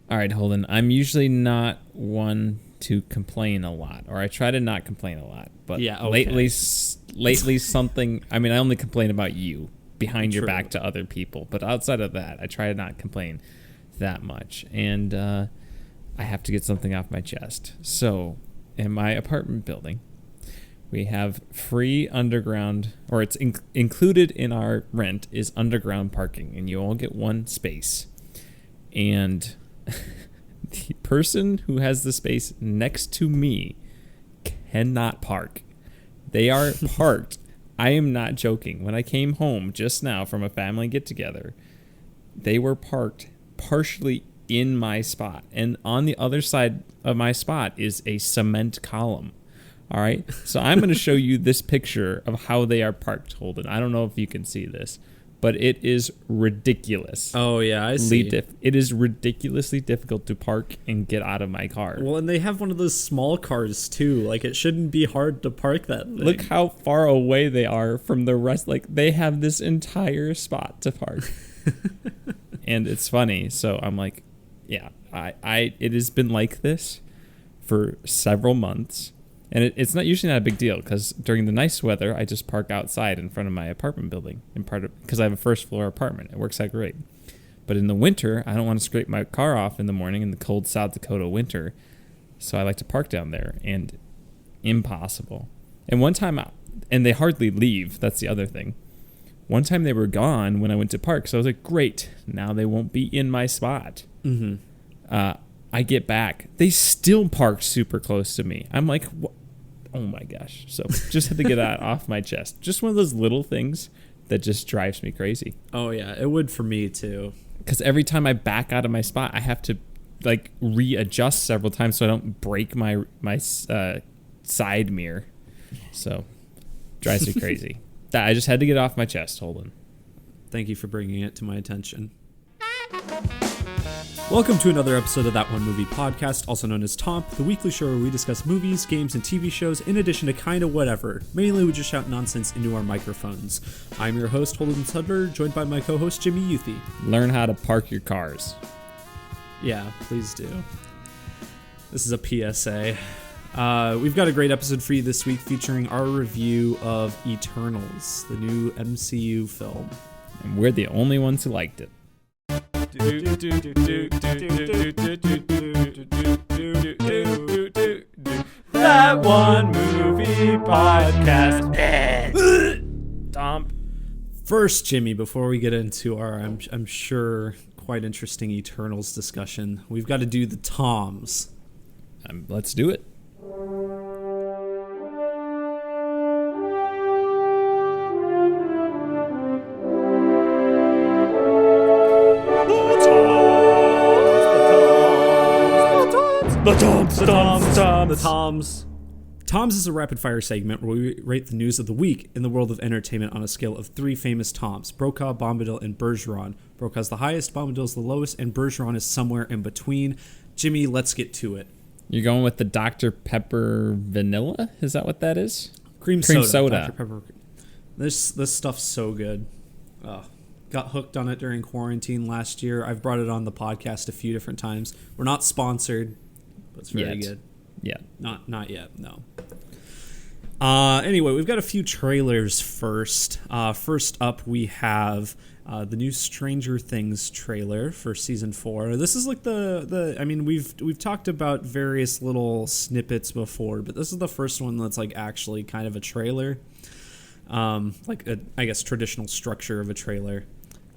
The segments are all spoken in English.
All right, Holden. I'm usually not one to complain a lot, or I try to not complain a lot. But yeah, okay. lately something. I mean, I only complain about you behind your True. back to other people, but outside of that, I try to not complain that much. And I have to get something off my chest. So, in my apartment building, we have free underground, or it's included in our rent is underground parking, and you all get one space. And the person who has the space next to me cannot park. They are parked. I am not joking. When I came home just now from a family get-together, they were parked partially in my spot. And on the other side of my spot is a cement column. All right? So I'm going to show you this picture of how they are parked, Holden. I don't know if you can see this, but it is ridiculous. Oh, yeah, I see. It is ridiculously difficult to park and get out of my car. Well, and they have one of those small cars, too. Like, it shouldn't be hard to park that thing. Look how far away they are from the rest. Like, they have this entire spot to park. And it's funny. So I'm like, yeah, it has been like this for several months. And it's usually not a big deal because during the nice weather, I just park outside in front of my apartment building because I have a first floor apartment. It works out great. But in the winter, I don't want to scrape my car off in the morning in the cold South Dakota winter. So I like to park down there, and impossible. And one time, and they hardly leave. That's the other thing. One time they were gone when I went to park. So I was like, great. Now they won't be in my spot. Mm-hmm. I get back. They still parked super close to me. I'm like, oh my gosh. So just had to get that off my chest. Just one of those little things that just drives me crazy. Oh, yeah. It would for me, too. Because every time I back out of my spot, I have to like readjust several times so I don't break my side mirror. So drives me crazy. I just had to get off my chest, Holden. Thank you for bringing it to my attention. Welcome to another episode of That One Movie Podcast, also known as TOMP, the weekly show where we discuss movies, games, and TV shows, in addition to kind of whatever. Mainly we just shout nonsense into our microphones. I'm your host, Holden Tudler, joined by my co-host, Jimmy Youthy. Learn how to park your cars. Yeah, please do. This is a PSA. We've got a great episode for you this week featuring our review of Eternals, the new MCU film. And we're the only ones who liked it. That One Movie Podcast. TOMP. First, Jimmy, before we get into our, I'm sure, quite interesting Eternals discussion, we've got to do the TOMs. Let's do it. The TOMs. TOMs is a rapid-fire segment where we rate the news of the week in the world of entertainment on a scale of three famous TOMs: Brokaw, Bombadil, and Bergeron. Brokaw's the highest, Bombadil's the lowest, and Bergeron is somewhere in between. Jimmy, let's get to it. You're going with the Dr. Pepper vanilla? Is that what that is? Cream soda. Dr. Pepper. This stuff's so good. Got hooked on it during quarantine last year. I've brought it on the podcast a few different times. We're not sponsored, but it's very good. Yeah. Not yet, no. Anyway, we've got a few trailers first. First up, we have the new Stranger Things trailer for season 4. This is like I mean, we've talked about various little snippets before, but this is the first one that's like actually kind of a trailer. Like I guess traditional structure of a trailer.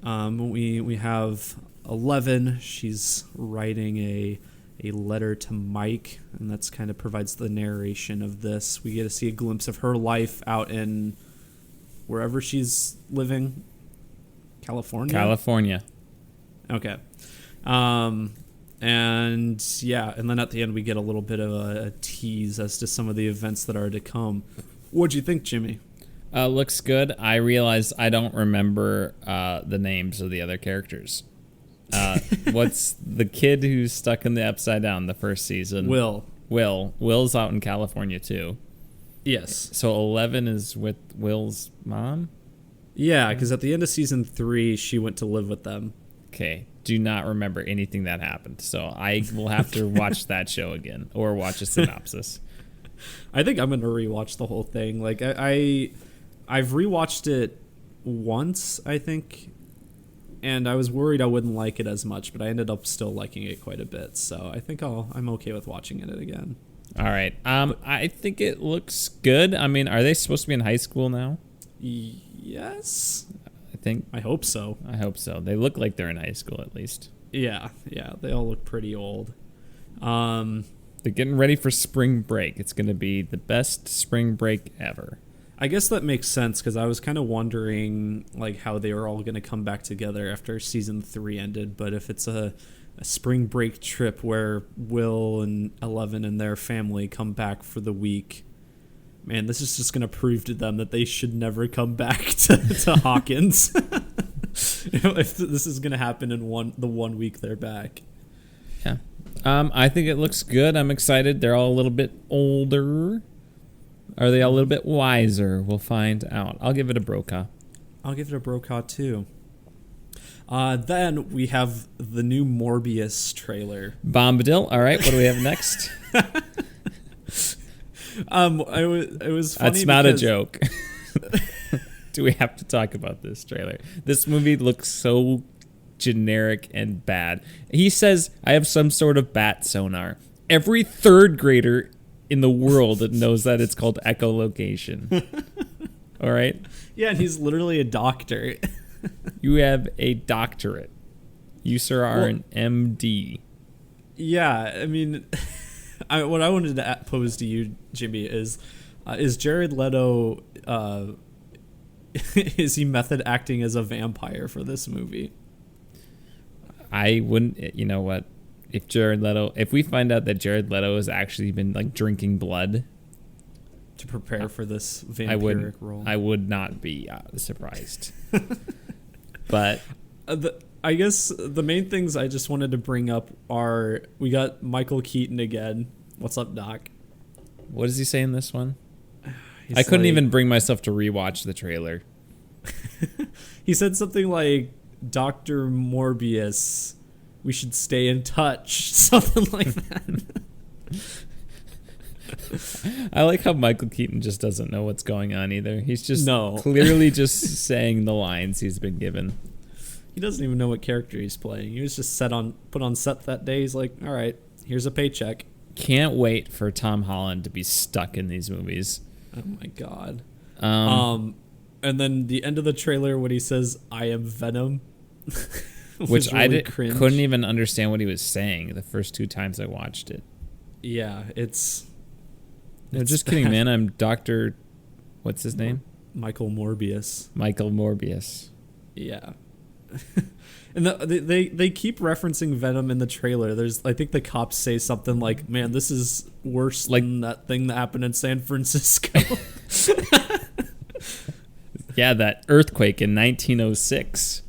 We have 11. She's writing a letter to Mike, and that's kind of provides the narration of this. We get to see a glimpse of her life out in wherever she's living. California. Okay. And yeah, and then at the end we get a little bit of a tease as to some of the events that are to come. What'd you think, Jimmy? Looks good. I realize I don't remember the names of the other characters. What's the kid who's stuck in the Upside Down the first season? Will's out in California too. Yes. So 11 is with Will's mom? Yeah, because at the end of season 3, she went to live with them. Okay. Do not remember anything that happened. So I will have to watch that show again or watch a synopsis. I think I'm going to rewatch the whole thing. Like I've rewatched it once, I think, and I was worried I wouldn't like it as much, but I ended up still liking it quite a bit. So I think I'm okay with watching it again. All right. I think it looks good. I mean, are they supposed to be in high school now? Yes. I hope so. They look like they're in high school at least. Yeah. They all look pretty old. They're getting ready for spring break. It's going to be the best spring break ever. I guess that makes sense because I was kind of wondering like how they were all going to come back together after season 3 ended. But if it's a spring break trip where Will and Eleven and their family come back for the week, man, this is just going to prove to them that they should never come back to Hawkins. If this is going to happen in the 1 week they're back. Yeah. I think it looks good. I'm excited. They're all a little bit older. Are they all a little bit wiser? We'll find out. I'll give it a Brokaw. I'll give it a Brokaw too. Then we have the new Morbius trailer. Bombadil. All right. What do we have next? It was funny. That's not a joke. Do we have to talk about this trailer? This movie looks so generic and bad. He says, I have some sort of bat sonar. Every third grader in the world knows that it's called echolocation. All right? Yeah, and he's literally a doctor. You have a doctorate. You, sir, are an MD. Yeah, I mean, what I wanted to pose to you, Jimmy, is Jared Leto, is he method acting as a vampire for this movie? I wouldn't, you know what? If we find out that Jared Leto has actually been like drinking blood to prepare for this vampiric role, I would not be surprised. But I guess the main things I just wanted to bring up are we got Michael Keaton again. What's up, Doc? What does he say in this one? I couldn't even bring myself to rewatch the trailer. He said something like, Dr. Morbius, we should stay in touch. Something like that. I like how Michael Keaton just doesn't know what's going on either. He's just clearly just saying the lines he's been given. He doesn't even know what character he's playing. He was just put on set that day. He's like, all right, here's a paycheck. Can't wait for Tom Holland to be stuck in these movies. Oh my God. And then the end of the trailer when he says, I am Venom. Which really couldn't even understand what he was saying the first 2 times I watched it. Yeah, it's just kidding, man. I'm Dr. What's his name? Michael Morbius. Michael Morbius. Yeah. And they keep referencing Venom in the trailer. I think the cops say something like, man, this is worse than that thing that happened in San Francisco. Yeah, that earthquake in 1906.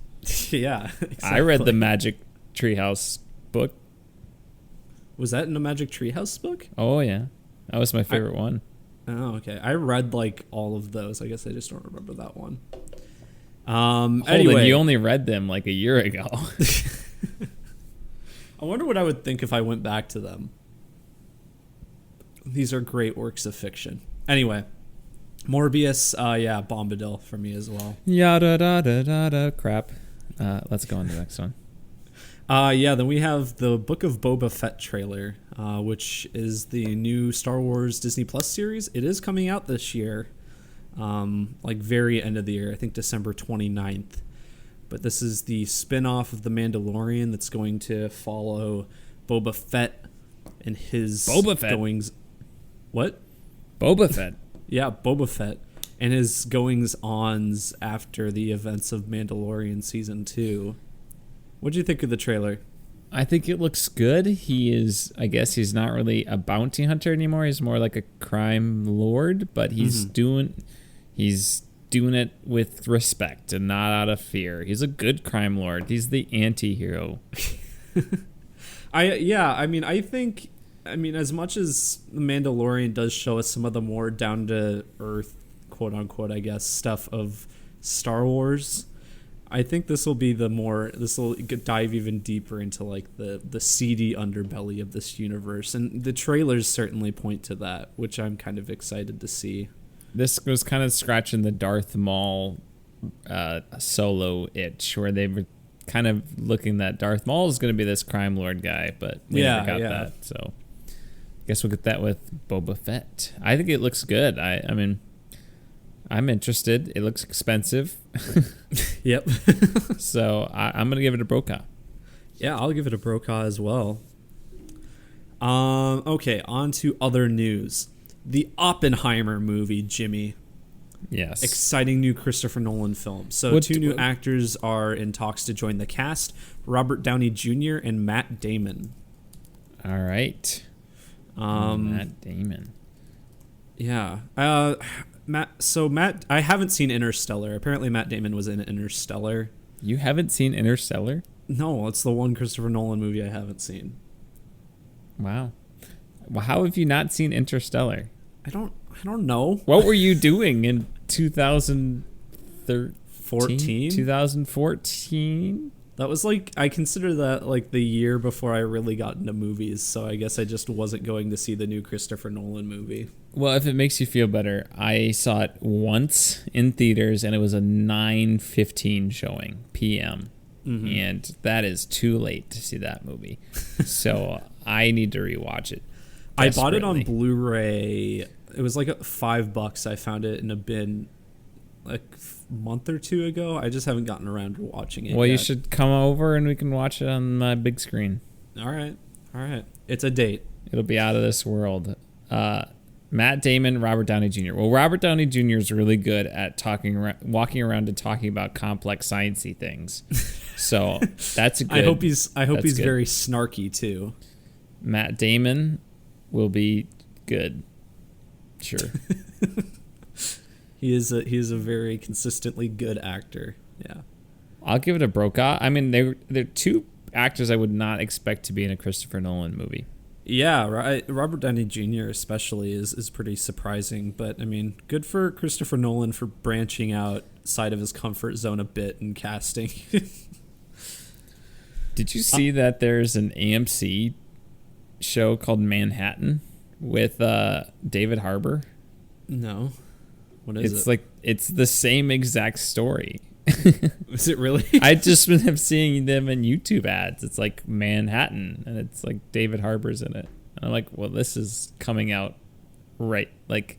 Yeah, exactly. I read the Magic Treehouse book. Was that in the Magic Treehouse book? Oh, yeah. That was my favorite one. Oh, okay. I read like all of those. I guess I just don't remember that one. Anyway, you only read them like a year ago. I wonder what I would think if I went back to them. These are great works of fiction. Anyway, Morbius, yeah, Bombadil for me as well. Yada da da da da crap. Let's go on to the next one. Yeah, then we have the Book of Boba Fett trailer, which is the new Star Wars Disney Plus series. It is coming out this year, like very end of the year, I think December 29th. But this is the spin-off of The Mandalorian that's going to follow Boba Fett and his goings. What? Boba Fett. Yeah, Boba Fett and his goings-ons after the events of Mandalorian Season 2. What do you think of the trailer? I think it looks good. I guess he's not really a bounty hunter anymore. He's more like a crime lord, but he's doing it with respect and not out of fear. He's a good crime lord. He's the anti-hero. I think as much as The Mandalorian does show us some of the more down to earth, quote unquote, I guess, stuff of Star Wars, I think this will be this will dive even deeper into like the seedy underbelly of this universe, and the trailers certainly point to that, which I'm kind of excited to see. This was kind of scratching the Darth Maul Solo itch, where they were kind of looking that Darth Maul is going to be this crime lord guy, but we never got that. So I guess we'll get that with Boba Fett. I think it looks good. I mean, I'm interested. It looks expensive. Yep. So I'm going to give it a Brokaw. Yeah, I'll give it a Brokaw as well. Okay, on to other news. The Oppenheimer movie, Jimmy. Yes. Exciting new Christopher Nolan film. So two new actors are in talks to join the cast, Robert Downey Jr. and Matt Damon. All right. Matt Damon. Yeah. Matt, I haven't seen Interstellar. Apparently Matt Damon was in Interstellar. You haven't seen Interstellar? No, it's the one Christopher Nolan movie I haven't seen. Wow. Well, how have you not seen Interstellar? I don't know. What were you doing in 2013? 2014? That was like, I consider that like the year before I really got into movies, so I guess I just wasn't going to see the new Christopher Nolan movie. Well, if it makes you feel better, I saw it once in theaters, and it was a 9:15 showing p.m. Mm-hmm. And that is too late to see that movie. So I need to rewatch it. I bought it on Blu-ray. It was like $5. I found it in a bin like a month or two ago. I just haven't gotten around to watching it. Well, yet. You should come over and we can watch it on my big screen. All right. It's a date. It'll be out of this world. Matt Damon, Robert Downey Jr. Well, Robert Downey Jr. is really good at walking around and talking about complex sciencey things. So that's a good. I hope he's good. Very snarky too. Matt Damon will be good. Sure. He is a very consistently good actor. Yeah. I'll give it a Brokaw. I mean, they're two actors I would not expect to be in a Christopher Nolan movie. Yeah, right. Robert Downey Jr. especially is pretty surprising, but I mean, good for Christopher Nolan for branching outside of his comfort zone a bit and casting. Did you see that there's an AMC show called Manhattan with David Harbour? No. What is it? It's like it's the same exact story. Is it really? I just been seeing them in YouTube ads. It's like Manhattan, and it's like David Harbour's in it. And I'm like, well, this is coming out right, like,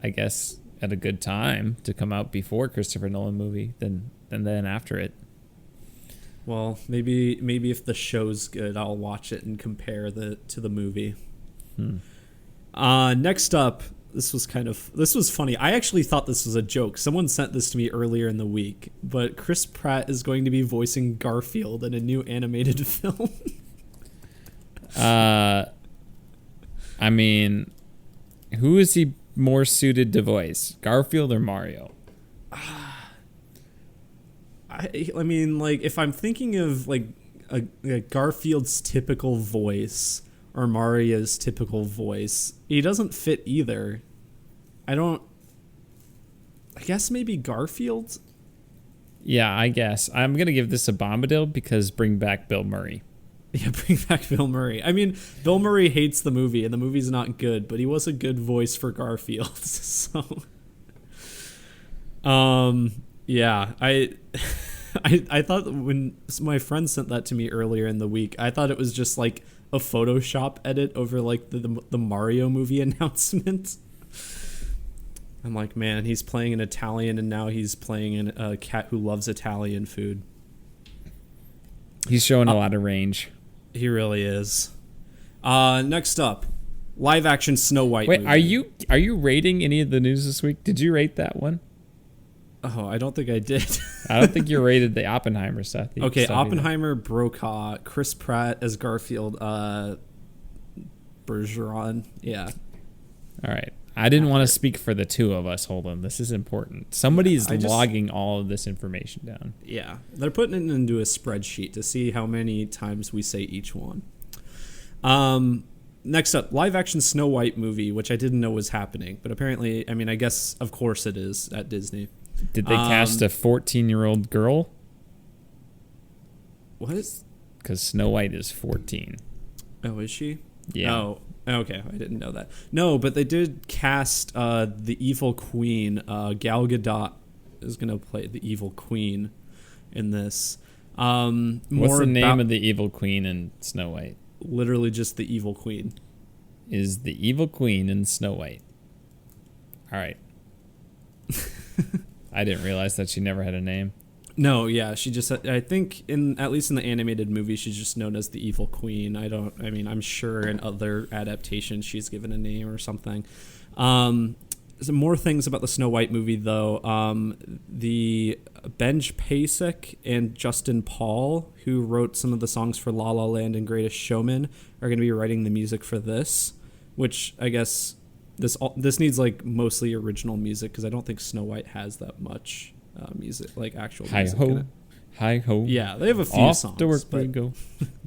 I guess at a good time to come out before Christopher Nolan movie than then after it. Well, maybe if the show's good, I'll watch it and compare to the movie. Next up. This was funny. I actually thought this was a joke. Someone sent this to me earlier in the week, but Chris Pratt is going to be voicing Garfield in a new animated film. I mean, who is he more suited to voice, Garfield or Mario? I mean, like, if I'm thinking of like a Garfield's typical voice or Mario's typical voice, he doesn't fit either. I guess maybe Garfield? Yeah, I guess. I'm going to give this a Bombadil because bring back Bill Murray. Yeah, bring back Bill Murray. I mean, Bill Murray hates the movie, and the movie's not good, but he was a good voice for Garfield. So, yeah, I thought when my friend sent that to me earlier in the week, I thought it was just like a Photoshop edit over like the Mario movie announcement. I'm like, man, he's playing an Italian, and now he's playing a cat who loves Italian food. He's showing a lot of range. He really is. Next up, live action Snow White. Wait, movie. are you rating any of the news this week? Did you rate that one? Oh, I don't think I did. I don't think you rated the Oppenheimer stuff. Okay, Oppenheimer, Brokaw, Chris Pratt as Garfield, Bergeron. Yeah. All right. I didn't want to speak for the two of us. Hold on. This is important. Somebody is logging all of this information down. Yeah. They're putting it into a spreadsheet to see how many times we say each one. Next up, live action Snow White movie, which I didn't know was happening. But apparently, I mean, I guess, of course it is at Disney. Did they cast a 14-year-old girl? What? Because Snow White is 14. Oh, is she? Yeah. Oh, okay. I didn't know that. No, but they did cast the evil queen. Gal Gadot is going to play the evil queen in this. What's the name of the evil queen in Snow White? Literally just the evil queen. Is the evil queen in Snow White. All right. I didn't realize that she never had a name. No, yeah, she just, I think at least in the animated movie, she's just known as the evil queen. I'm sure in other adaptations she's given a name or something. Some more things about the Snow White movie, though. The Benj Pasek and Justin Paul, who wrote some of the songs for La La Land and Greatest Showman, are going to be writing the music for this, which I guess this needs like mostly original music because I don't think Snow White has that much music, like actual music. Hi ho. Yeah, they have a few Off songs. to work we go.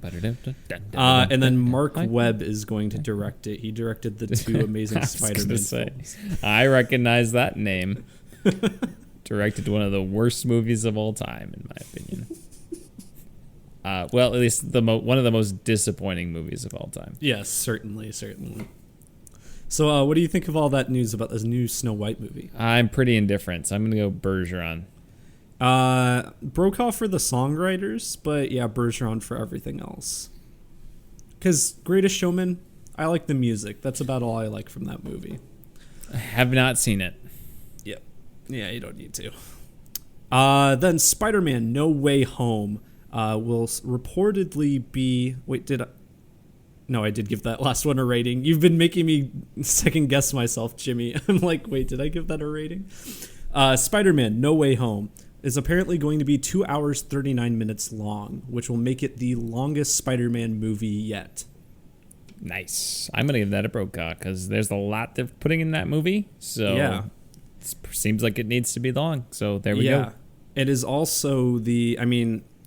And then Mark Webb is going to direct it. He directed the two Amazing Spider-Man films. I recognize that name. Directed one of the worst movies of all time, in my opinion. Well, at least one of the most disappointing movies of all time. Yes, certainly. So, what do you think of all that news about this new Snow White movie? I'm pretty indifferent, so I'm going to go Bergeron. Brokaw for the songwriters, but yeah, Bergeron for everything else. Because Greatest Showman, I like the music. That's about all I like from that movie. I have not seen it. Yep. Yeah, you don't need to. Then Spider-Man No Way Home will reportedly be... Wait, No, I did give that last one a rating. You've been making me second guess myself, Jimmy. I'm like, wait, did I give that a rating? Spider-Man No Way Home is apparently going to be 2 hours, 39 minutes long, which will make it the longest Spider-Man movie yet. Nice. I'm going to give that a Brokaw because there's a lot they're putting in that movie. So yeah. It seems like it needs to be long. So there we go. It is also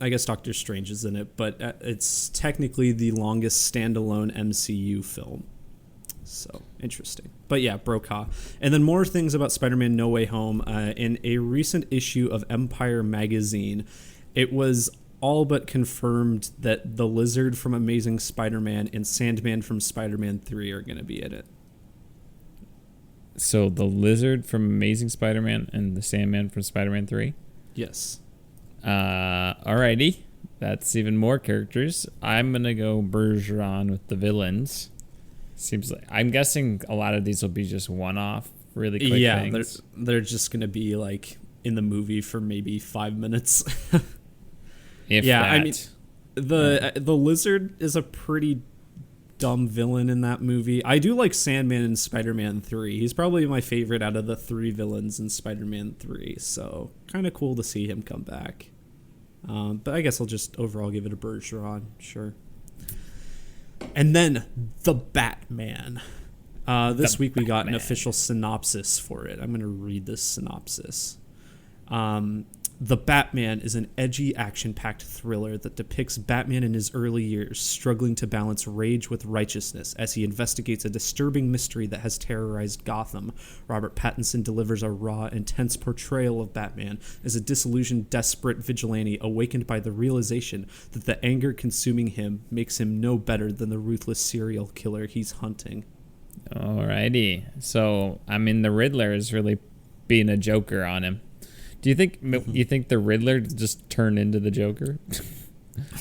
I guess Doctor Strange is in it, but it's technically the longest standalone MCU film. So, interesting. But yeah, Brokaw. And then more things about Spider-Man No Way Home. In a recent issue of Empire magazine, it was all but confirmed that the Lizard from Amazing Spider-Man and Sandman from Spider-Man 3 are going to be in it. So the Lizard from Amazing Spider-Man and the Sandman from Spider-Man 3? Yes. Alrighty. That's even more characters. I'm going to go Bergeron with the villains. Seems like I'm guessing a lot of these will be just one-off, really quick things. Yeah, they're just gonna be like in the movie for maybe 5 minutes. If that. I mean, the Lizard is a pretty dumb villain in that movie. I do like Sandman in Spider-Man 3. He's probably my favorite out of the three villains in Spider-Man 3. So kind of cool to see him come back. But I guess I'll just overall give it a Bergeron, sure. And then The Batman. This week we got an official synopsis for it. I'm going to read this synopsis. The Batman is an edgy, action-packed thriller that depicts Batman in his early years struggling to balance rage with righteousness as he investigates a disturbing mystery that has terrorized Gotham. Robert Pattinson delivers a raw, intense portrayal of Batman as a disillusioned, desperate vigilante awakened by the realization that the anger consuming him makes him no better than the ruthless serial killer he's hunting. Alrighty. So, the Riddler is really being a Joker on him. Do you think the Riddler just turned into the Joker?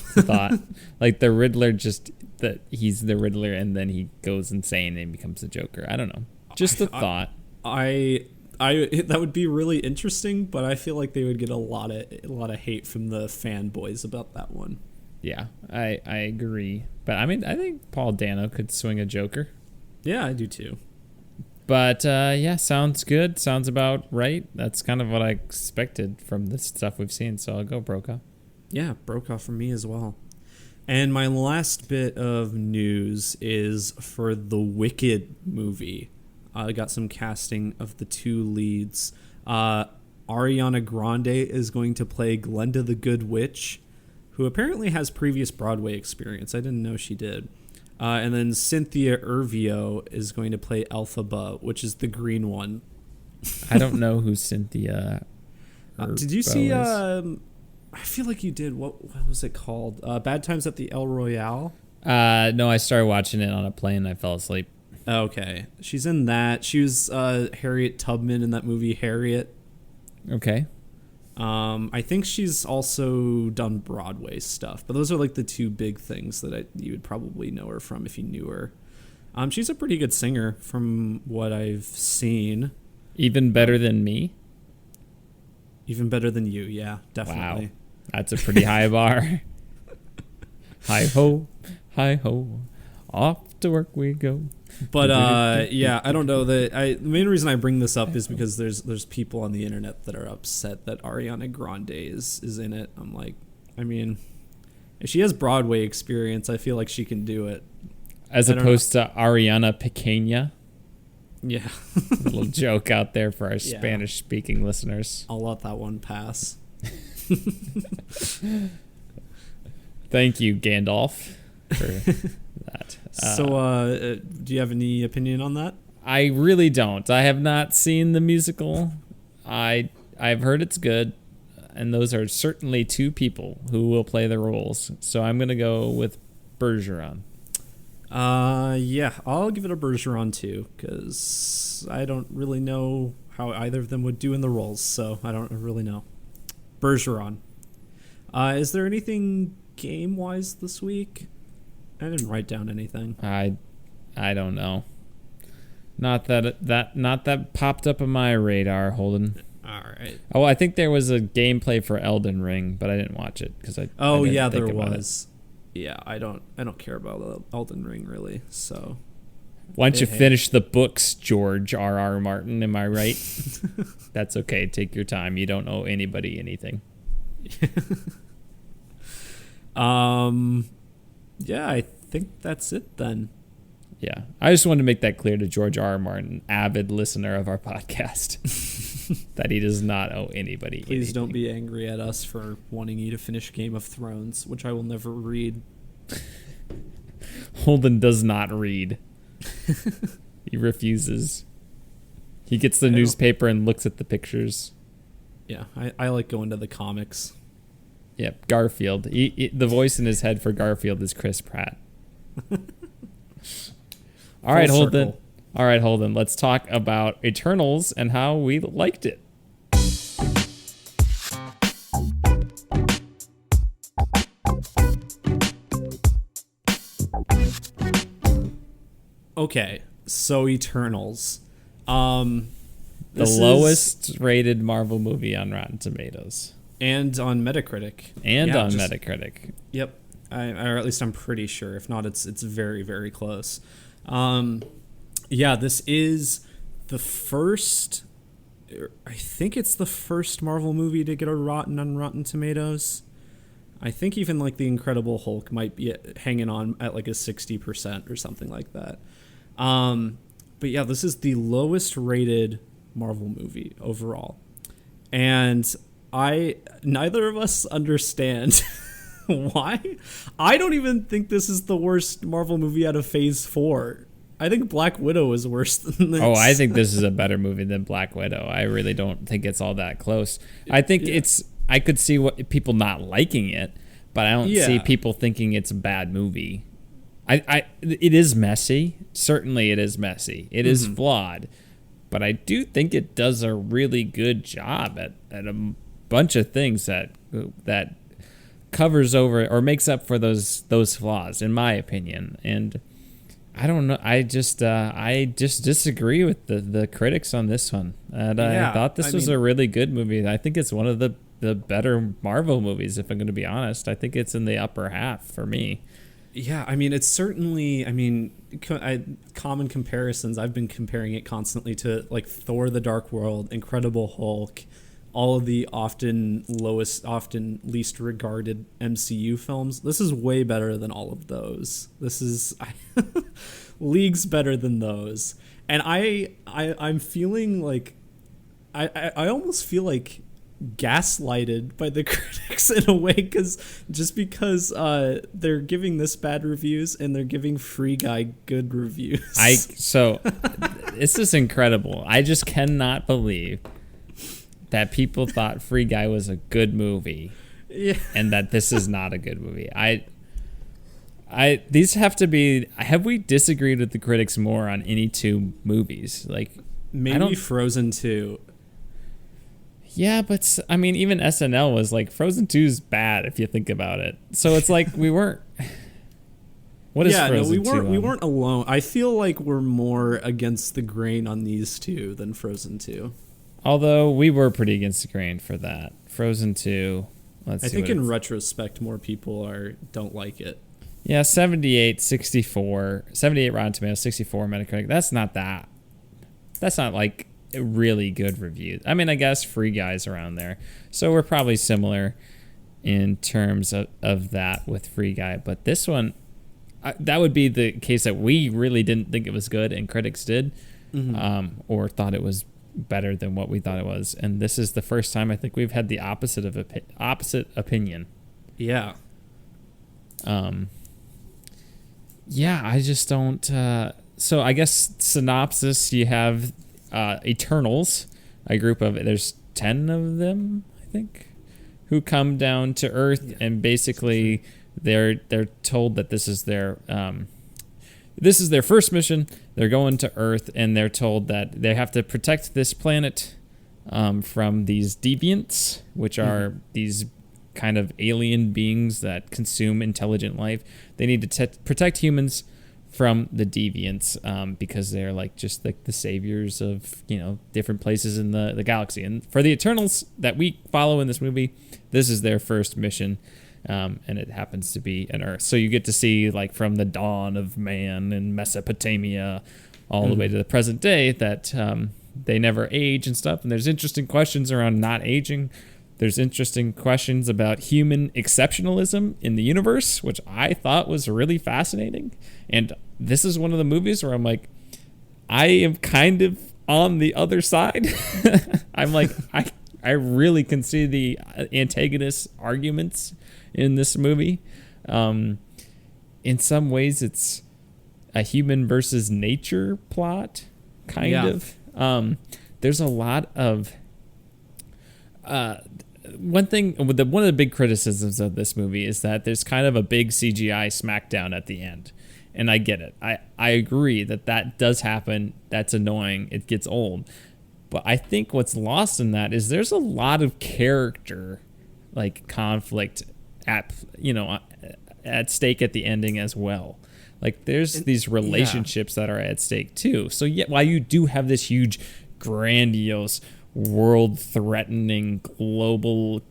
Thought like the Riddler that he's the Riddler and then he goes insane and becomes the Joker. I don't know. Just a thought. I that would be really interesting, but I feel like they would get a lot of hate from the fanboys about that one. Yeah, I agree. But I think Paul Dano could swing a Joker. Yeah, I do too. But, yeah, sounds good. Sounds about right. That's kind of what I expected from the stuff we've seen, so I'll go Brokaw. Yeah, Brokaw for me as well. And my last bit of news is for the Wicked movie. I got some casting of the two leads. Ariana Grande is going to play Glenda the Good Witch, who apparently has previous Broadway experience. I didn't know she did. And then Cynthia Erivo is going to play Elphaba, which is the green one. I don't know who Cynthia did you see I feel like you did. What was it called? Bad Times at the El Royale? No, I started watching it on a plane and I fell asleep. Okay. She's in that. She was Harriet Tubman in that movie, Harriet. Okay. I think she's also done Broadway stuff, but those are like the two big things that you would probably know her from if you knew her. She's a pretty good singer from what I've seen. Even better than me? Even better than you, yeah, definitely. Wow. That's a pretty high bar. Hi ho, off to work we go. But yeah, I don't know that. The main reason I bring this up is because there's people on the internet that are upset that Ariana Grande is in it. I'm like, I mean, if she has Broadway experience, I feel like she can do it. As opposed to Ariana Pequeña. Yeah. A little joke out there for our Spanish-speaking listeners. I'll let that one pass. Thank you, Gandalf, for that. So, do you have any opinion on that? I really don't. I have not seen the musical. I've heard it's good, and those are certainly two people who will play the roles. So I'm going to go with Bergeron. Yeah, I'll give it a Bergeron too, because I don't really know how either of them would do in the roles, so I don't really know. Bergeron. Is there anything game-wise this week? I didn't write down anything. I don't know. Not that popped up on my radar, Holden. All right. Oh, I think there was a gameplay for Elden Ring, but I didn't watch it because I. Oh, I didn't yeah, think there about was. Yeah, I don't care about Elden Ring really. So. Why don't you finish the books, George R.R. Martin? Am I right? That's okay. Take your time. You don't owe anybody anything. Yeah, I think that's it then. Yeah, I just wanted to make that clear to George R.R. Martin, avid listener of our podcast, that he does not owe anybody Please anything. don't be angry at us for wanting you to finish Game of Thrones, which I will never read. Holden does not read. He refuses. He gets the newspaper and looks at the pictures. Yeah, I like going to the comics. Yep, Garfield. The voice in his head for Garfield is Chris Pratt. All right, Holden. All right, Holden. Let's talk about Eternals and how we liked it. Okay, so Eternals. The lowest rated Marvel movie on Rotten Tomatoes. And on Metacritic. Metacritic. Yep. Or at least I'm pretty sure. If not, it's very, very close. Yeah, this is the first... I think it's the first Marvel movie to get a Rotten on Rotten Tomatoes. I think even like The Incredible Hulk might be hanging on at like a 60% or something like that. But yeah, this is the lowest rated Marvel movie overall. And neither of us understand why. I don't even think this is the worst Marvel movie out of Phase 4. I think Black Widow is worse than this. Oh, I think this is a better movie than Black Widow. I really don't think it's all that close. I think I could see what people not liking it, but I don't see people thinking it's a bad movie. It is messy. Certainly it is messy. It is flawed. But I do think it does a really good job at a bunch of things that covers over or makes up for those flaws, in my opinion. And I don't know. I just disagree with the critics on this one. And I thought this was a really good movie. I think it's one of the better Marvel movies, if I'm going to be honest. I think it's in the upper half for me. Yeah, I mean, it's certainly, common comparisons. I've been comparing it constantly to like Thor: The Dark World, Incredible Hulk, all of the often least regarded MCU films. This is way better than all of those. This is leagues better than those. And I'm feeling like I almost feel like gaslighted by the critics in a way, because they're giving this bad reviews and they're giving Free Guy good reviews. This is incredible. I just cannot believe that people thought Free Guy was a good movie. Yeah. and that this is not a good movie. These have to be. Have we disagreed with the critics more on any two movies? Like Maybe Frozen 2. Yeah, but I mean, even SNL was like Frozen 2 is bad if you think about it. So it's like we weren't. What is Frozen 2? We weren't alone. I feel like we're more against the grain on these two than Frozen 2. Although we were pretty against the grain for that. Frozen 2. I think in retrospect, more people don't like it. Yeah, 78 Rotten Tomatoes, 64 Metacritic. That's not like a really good review. I mean, I guess Free Guy's around there. So we're probably similar in terms of that with Free Guy. But this one, that would be the case that we really didn't think it was good and critics did, or thought it was better than what we thought it was. And this is the first time I think we've had the opposite opinion. Yeah. Yeah, I just don't. So I guess synopsis: you have Eternals, a group of there's 10 of them, I think, who come down to Earth, and basically they're told that this is their first mission. They're going to Earth, and they're told that they have to protect this planet from these deviants, which are these kind of alien beings that consume intelligent life. They need to protect humans from the deviants because they're like just like the saviors of different places in the galaxy. And for the Eternals that we follow in this movie, this is their first mission, and it happens to be an Earth. So you get to see like from the dawn of man in Mesopotamia all the way to the present day that they never age and stuff. And there's interesting questions around not aging. There's interesting questions about human exceptionalism in the universe, which I thought was really fascinating. And this is one of the movies where I'm like, I am kind of on the other side. I'm like, I really can see the antagonist arguments in this movie. In some ways, it's a human versus nature plot, kind of. There's a lot of... one of the big criticisms of this movie is that there's kind of a big CGI smackdown at the end. And I get it. I agree that does happen. That's annoying. It gets old. But I think what's lost in that is there's a lot of character like conflict at stake at the ending as well. Like there's these relationships that are at stake too. So while you do have this huge grandiose world-threatening global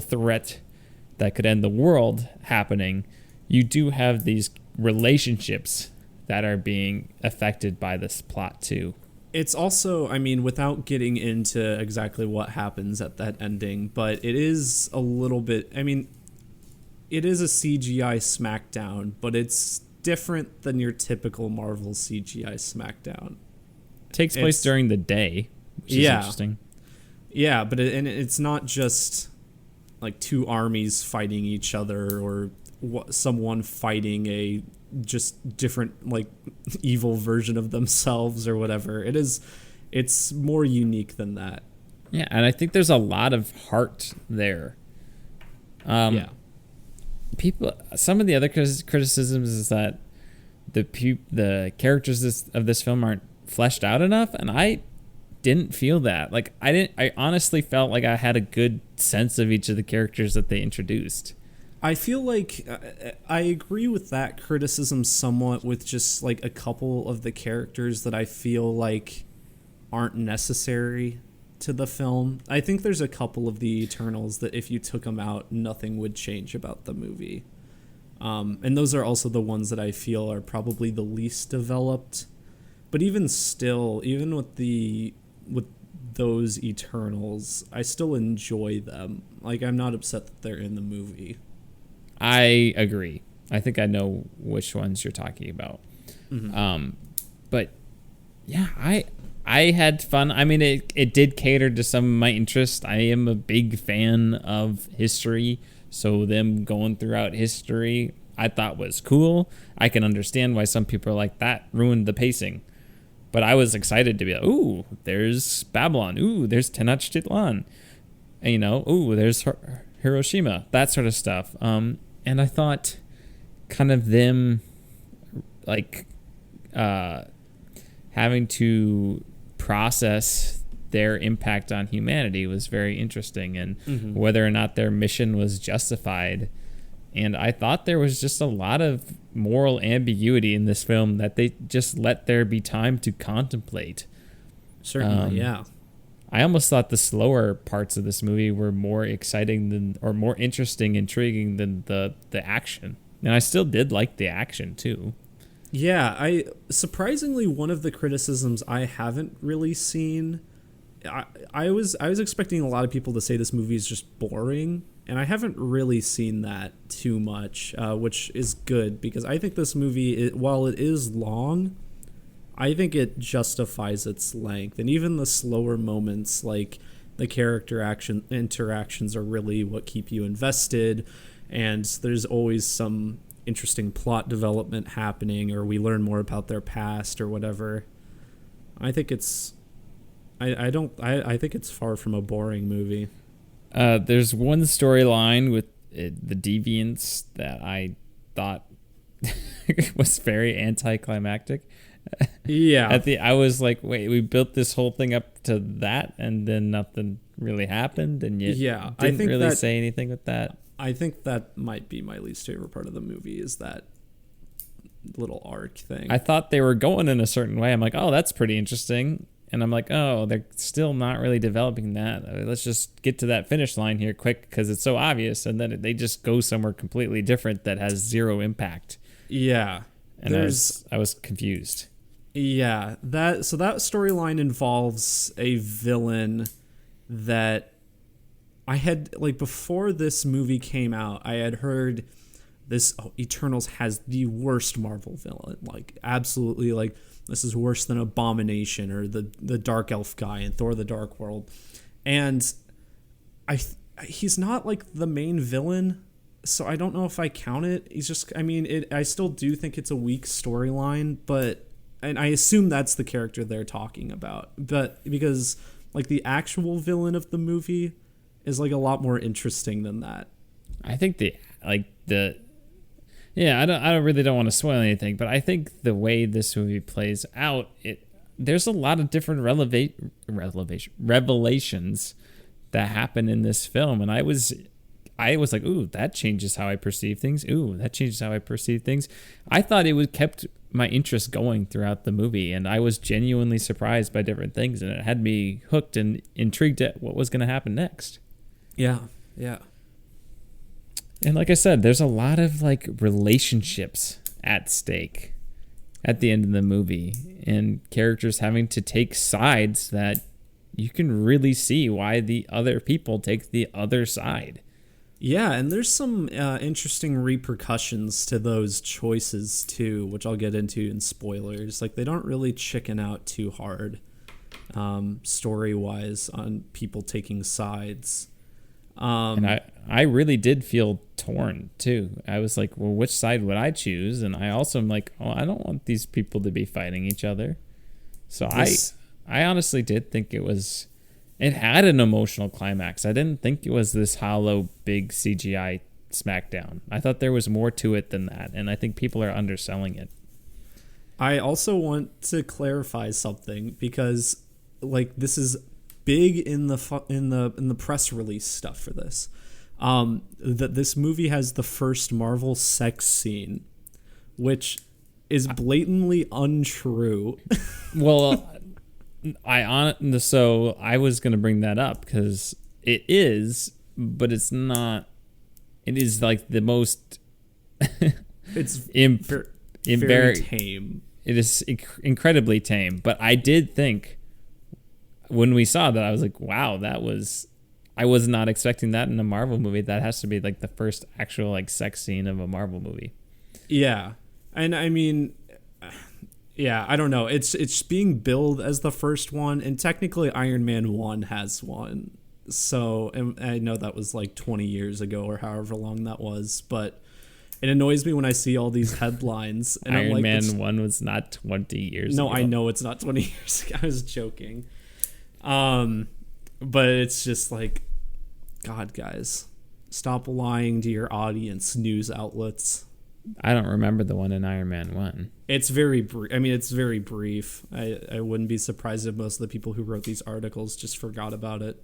threat that could end the world happening, you do have these relationships that are being affected by this plot too. It's also, I mean, without getting into exactly what happens at that ending, but it is a little bit, I mean, it is a CGI smackdown, but it's different than your typical Marvel CGI smackdown. Takes place during the day, which is interesting. Yeah, but it's not just like two armies fighting each other or someone fighting a just different like evil version of themselves or whatever. It's more unique than that. Yeah, and I think there's a lot of heart there. Some of the other criticisms is that the characters of this film aren't fleshed out enough, and I didn't feel that. Like I honestly felt like I had a good sense of each of the characters that they introduced. I feel like I agree with that criticism somewhat, with just like a couple of the characters that I feel like aren't necessary to the film. I think there's a couple of the Eternals that if you took them out, nothing would change about the movie. And those are also the ones that I feel are probably the least developed. But even still, even with those Eternals, I still enjoy them. Like, I'm not upset that they're in the movie. I agree. I think I know which ones you're talking about. But yeah, I had fun. I mean, it did cater to some of my interest. I am a big fan of history, so them going throughout history I thought was cool. I can understand why some people are like, that ruined the pacing. But I was excited to be like, ooh, there's Babylon. Ooh, there's Tenochtitlan. you know, ooh, there's Hiroshima, that sort of stuff. And I thought kind of them like having to process their impact on humanity was very interesting, and whether or not their mission was justified. And I thought there was just a lot of moral ambiguity in this film that they just let there be time to contemplate. Certainly, yeah. I almost thought the slower parts of this movie were more exciting than, or more interesting, intriguing than the action. And I still did like the action too. Yeah, surprisingly, one of the criticisms I haven't really seen, I was expecting a lot of people to say this movie is just boring, and I haven't really seen that too much, which is good, because I think this movie, while it is long, I think it justifies its length, and even the slower moments, like the character interactions, are really what keep you invested, and there's always some interesting plot development happening, or we learn more about their past or whatever. I think it's I think it's far from a boring movie. There's one storyline with the deviants that I thought was very anticlimactic. Yeah. I was like, wait, we built this whole thing up to that, and then nothing really happened, and you didn't really say anything with that. I think that might be my least favorite part of the movie, is that little arc thing. I thought they were going in a certain way. I'm like, oh, that's pretty interesting. And I'm like, oh, they're still not really developing that. Let's just get to that finish line here quick, because it's so obvious. And then they just go somewhere completely different that has zero impact. Yeah. And I was confused. Yeah. That storyline involves a villain that I had, like, before this movie came out, I had heard Eternals has the worst Marvel villain. Like, absolutely, like, this is worse than Abomination or the Dark Elf guy in Thor: The Dark World. And he's not, like, the main villain, so I don't know if I count it. He's just, I still do think it's a weak storyline, and I assume that's the character they're talking about. But because, like, the actual villain of the movie is, like, a lot more interesting than that. I think I don't want to spoil anything, but I think the way this movie plays out, there's a lot of different revelations that happen in this film, and I was like, ooh, that changes how I perceive things. Ooh, that changes how I perceive things. I thought it kept my interest going throughout the movie, and I was genuinely surprised by different things, and it had me hooked and intrigued at what was going to happen next. Yeah, yeah. And like I said, there's a lot of, like, relationships at stake at the end of the movie, and characters having to take sides that you can really see why the other people take the other side. Yeah, and there's some interesting repercussions to those choices too, which I'll get into in spoilers. Like, they don't really chicken out too hard story-wise on people taking sides. And I really did feel torn too. I was like, well, which side would I choose? And I also am like, oh, I don't want these people to be fighting each other. So I honestly did think it had an emotional climax. I didn't think it was this hollow, big CGI smackdown. I thought there was more to it than that, and I think people are underselling it. I also want to clarify something, because, like, this is big in the press release stuff for this. That this movie has the first Marvel sex scene, which is blatantly untrue. Well, so I was going to bring that up, because it is, but it's not. It is, like, the most. It's very tame. It is incredibly tame, but I did think, when we saw that, I was like, wow, I was not expecting that in a Marvel movie. That has to be, like, the first actual, like, sex scene of a Marvel movie. Yeah. And I mean, yeah, I don't know. It's being billed as the first one, and technically Iron Man 1 has one. So, and I know that was like 20 years ago or however long that was, but it annoys me when I see all these headlines. And Iron I'm like, Man 1 was not 20 years ago. No, I know it's not 20 years ago. I was joking. But it's just like, God, guys, stop lying to your audience, news outlets. I don't remember the one in Iron Man 1. It's very brief. I mean, it's very brief. I wouldn't be surprised if most of the people who wrote these articles just forgot about it.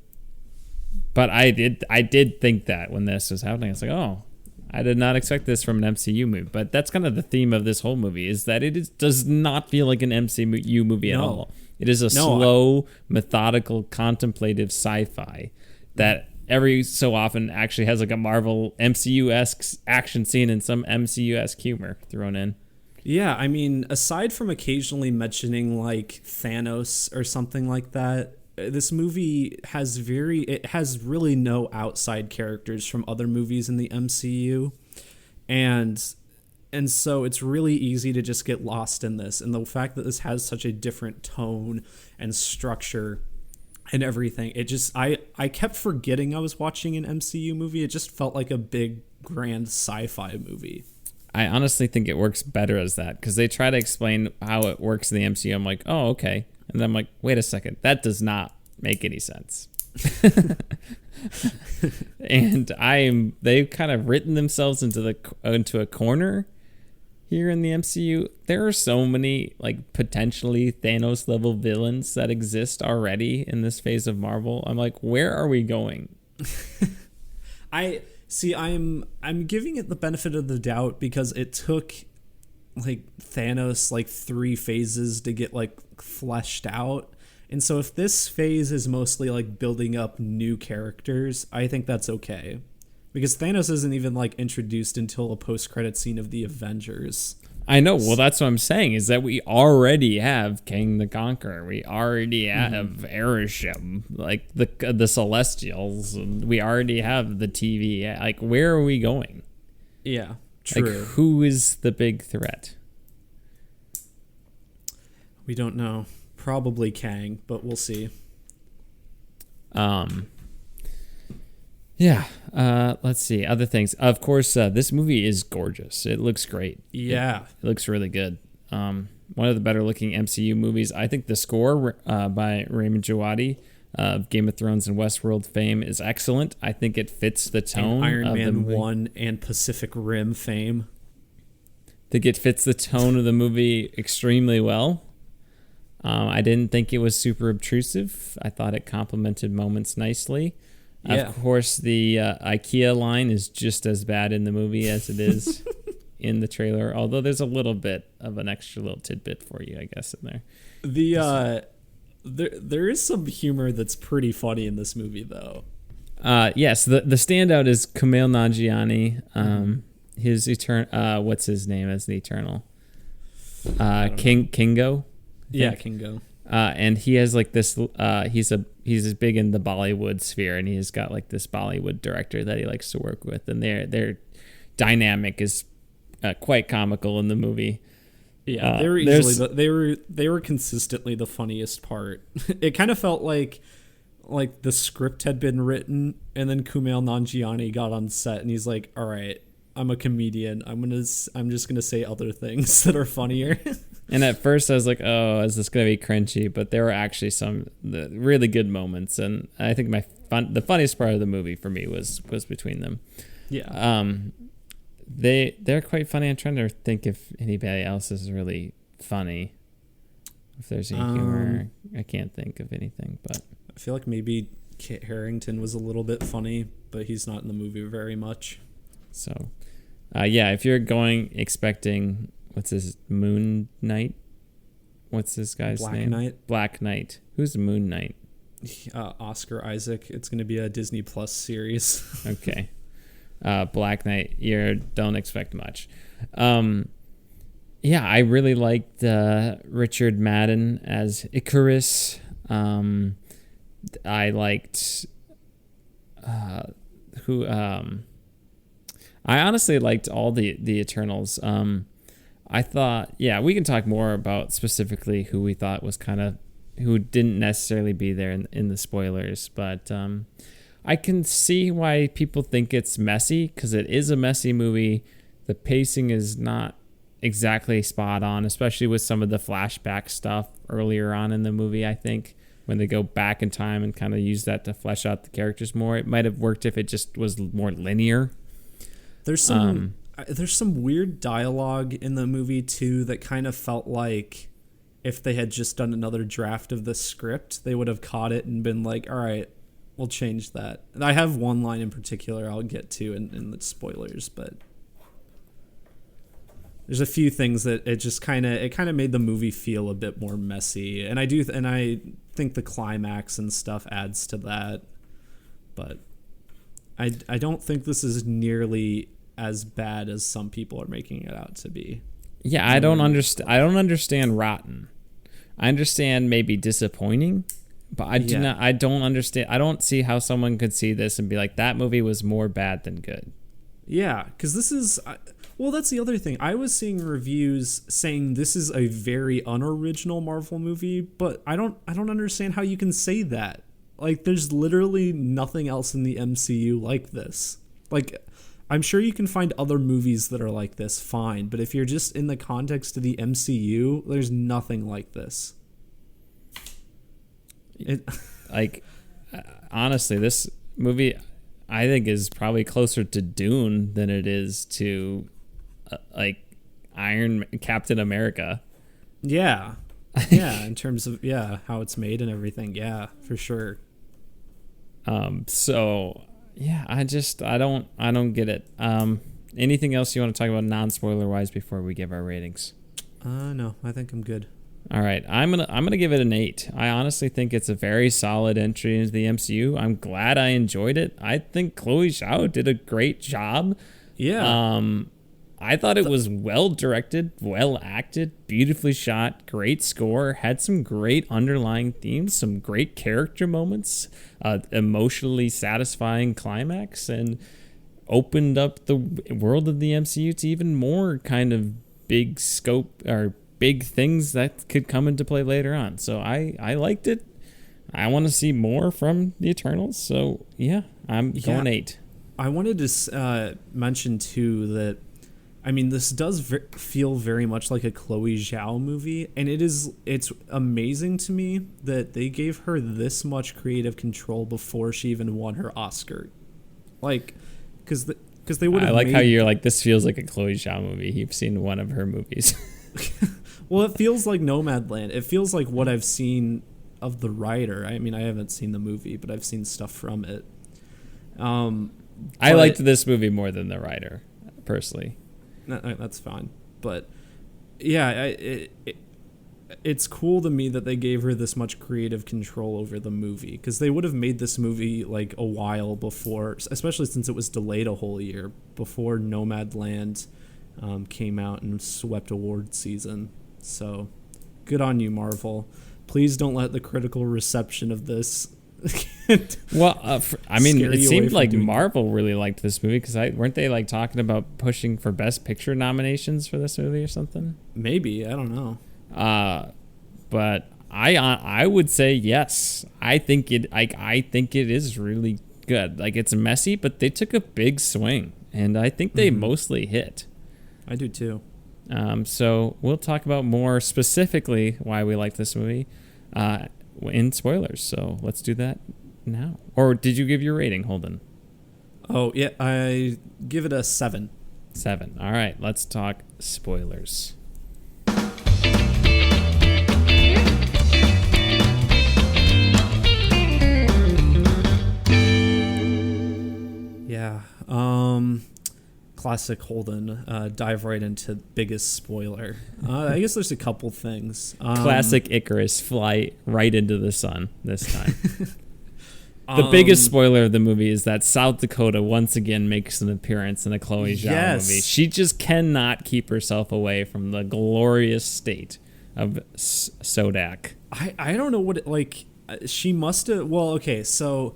But I did think that when this was happening, it's like, oh, I did not expect this from an MCU movie. But that's kind of the theme of this whole movie, is that does not feel like an MCU movie at all. It is a slow, methodical, contemplative sci-fi that every so often actually has like a Marvel MCU-esque action scene and some MCU-esque humor thrown in. Yeah, I mean, aside from occasionally mentioning like Thanos or something like that, this movie has really no outside characters from other movies in the MCU. And so it's really easy to just get lost in this. And the fact that this has such a different tone and structure and everything, it just, I kept forgetting I was watching an MCU movie. It just felt like a big, grand sci-fi movie. I honestly think it works better as that, because they try to explain how it works in the MCU. I'm like, oh, okay. And then I'm like, wait a second, that does not make any sense. And they've kind of written themselves into a corner here in the MCU. There are so many like potentially Thanos level villains that exist already in this phase of Marvel. I'm like, where are we going? I'm giving it the benefit of the doubt because it took like Thanos like 3 phases to get like fleshed out. And so if this phase is mostly like building up new characters, I think that's okay. Because Thanos isn't even like introduced until a post-credit scene of the Avengers. I know. Well, that's what I'm saying, is that we already have King the Conqueror. We already have Arishem, like the Celestials. And we already have the TV. Like, where are we going? Yeah, true. Like, who is the big threat? We don't know. Probably Kang, but we'll see. Yeah. Let's see. Other things. Of course, this movie is gorgeous. It looks great. Yeah. It looks really good. One of the better looking MCU movies. I think the score by Raymond Djawadi of Game of Thrones and Westworld fame is excellent. I think it fits the tone and Iron of Man the movie. 1 and Pacific Rim fame. I think it fits the tone of the movie extremely well. I didn't think it was super obtrusive. I thought it complemented moments nicely. Yeah. Of course, the IKEA line is just as bad in the movie as it is in the trailer, although there's a little bit of an extra little tidbit for you, I guess, in there. There is some humor that's pretty funny in this movie, though. Yes, the standout is Kumail Nanjiani. His what's his name as the Eternal? Kingo. Yeah, Kingo. And he has like this. He's big in the Bollywood sphere, and he's got like this Bollywood director that he likes to work with, and their dynamic is quite comical in the movie. Yeah, they were consistently the funniest part. It kind of felt like the script had been written, and then Kumail Nanjiani got on set, and he's like, "All right, I'm a comedian. I'm just gonna say other things that are funnier." And at first I was like, "Oh, is this gonna be cringy?" But there were actually some really good moments, and I think the funniest part of the movie for me was between them. Yeah. They're quite funny. I'm trying to think if anybody else is really funny. If there's any humor, I can't think of anything. But I feel like maybe Kit Harington was a little bit funny, but he's not in the movie very much. So, yeah, if you're going expecting, what's his, Moon Knight? What's this guy's name? Black Knight. Who's Moon Knight? Oscar Isaac. It's going to be a Disney Plus series. Okay. Black Knight, don't expect much. Yeah, I really liked Richard Madden as Icarus. I liked I honestly liked all the Eternals. I thought, yeah, we can talk more about specifically who we thought was who didn't necessarily be there in the spoilers, but I can see why people think it's messy, because it is a messy movie. The pacing is not exactly spot on, especially with some of the flashback stuff earlier on in the movie, I think. when they go back in time and kind of use that to flesh out the characters more. It might have worked if it just was more linear. There's some weird dialogue in the movie too that kind of felt like if they had just done another draft of the script, they would have caught it and been like, all right, we'll change that. And I have one line in particular I'll get to in the spoilers, but there's a few things that it kind of made the movie feel a bit more messy. And I think the climax and stuff adds to that. But I don't think this is nearly as bad as some people are making it out to be. Yeah, I don't understand rotten. I understand maybe disappointing, but I don't understand. I don't see how someone could see this and be like, that movie was more bad than good. Yeah, because this is... Well, that's the other thing. I was seeing reviews saying this is a very unoriginal Marvel movie, but I don't understand how you can say that. Like, there's literally nothing else in the MCU like this. Like, I'm sure you can find other movies that are like this, fine. But if you're just in the context of the MCU, there's nothing like this. Honestly, this movie, I think, is probably closer to Dune than it is to, Captain America. Yeah. Yeah, in terms of, how it's made and everything. Yeah, for sure. So... Yeah, I don't get it. Anything else you want to talk about non-spoiler wise before we give our ratings? No, I think I'm good. All right, I'm gonna give it an 8. I honestly think it's a very solid entry into the MCU. I'm glad I enjoyed it. I think Chloe Zhao did a great job. Yeah. I thought it was well directed, well acted, beautifully shot, great score, had some great underlying themes, some great character moments, emotionally satisfying climax, and opened up the world of the MCU to even more kind of big scope or big things that could come into play later on. So I liked it. I want to see more from the Eternals. So yeah, I'm going 8. I wanted to mention too that, I mean, this does feel very much like a Chloe Zhao movie, and it's amazing to me that they gave her this much creative control before she even won her Oscar. Like, because they would have. I like how you're like, this feels like a Chloe Zhao movie. You've seen one of her movies. Well, it feels like Nomadland. It feels like what I've seen of the writer. I mean, I haven't seen the movie, but I've seen stuff from it. I liked this movie more than the writer, personally. That's fine, but yeah, it's cool to me that they gave her this much creative control over the movie, because they would have made this movie like a while before, especially since it was delayed a whole year before Nomadland came out and swept award season. So good on you, Marvel. Please don't let the critical reception of this well, it seemed like Marvel really liked this movie, because weren't they like talking about pushing for Best Picture nominations for this movie or something? Maybe, I don't know. But I would say yes. I think it is really good. Like, it's messy, but they took a big swing, and I think they mostly hit. I do too. So we'll talk about more specifically why we like this movie in spoilers. So let's do that now. Or did you give your rating, Holden? Oh, yeah, I give it a 7. 7. All right, let's talk spoilers. Yeah. Classic Holden. Dive right into biggest spoiler. I guess there's a couple things. Classic Icarus, fly right into the sun this time. The biggest spoiler of the movie is that South Dakota once again makes an appearance in a Chloe Zhao movie. She just cannot keep herself away from the glorious state of Sodak. I don't know what it, like. She must have. Well, okay, so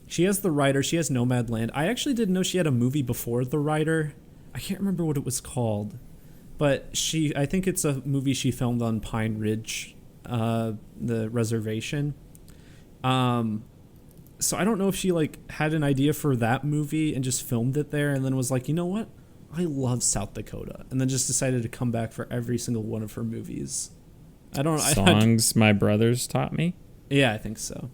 she has The Rider. She has Nomadland. I actually didn't know she had a movie before The Rider. I can't remember what it was called, but I think it's a movie she filmed on Pine Ridge, the reservation. So I don't know if she like had an idea for that movie and just filmed it there, and then was like, you know what, I love South Dakota, and then just decided to come back for every single one of her movies. Songs my brothers taught me. Yeah, I think so.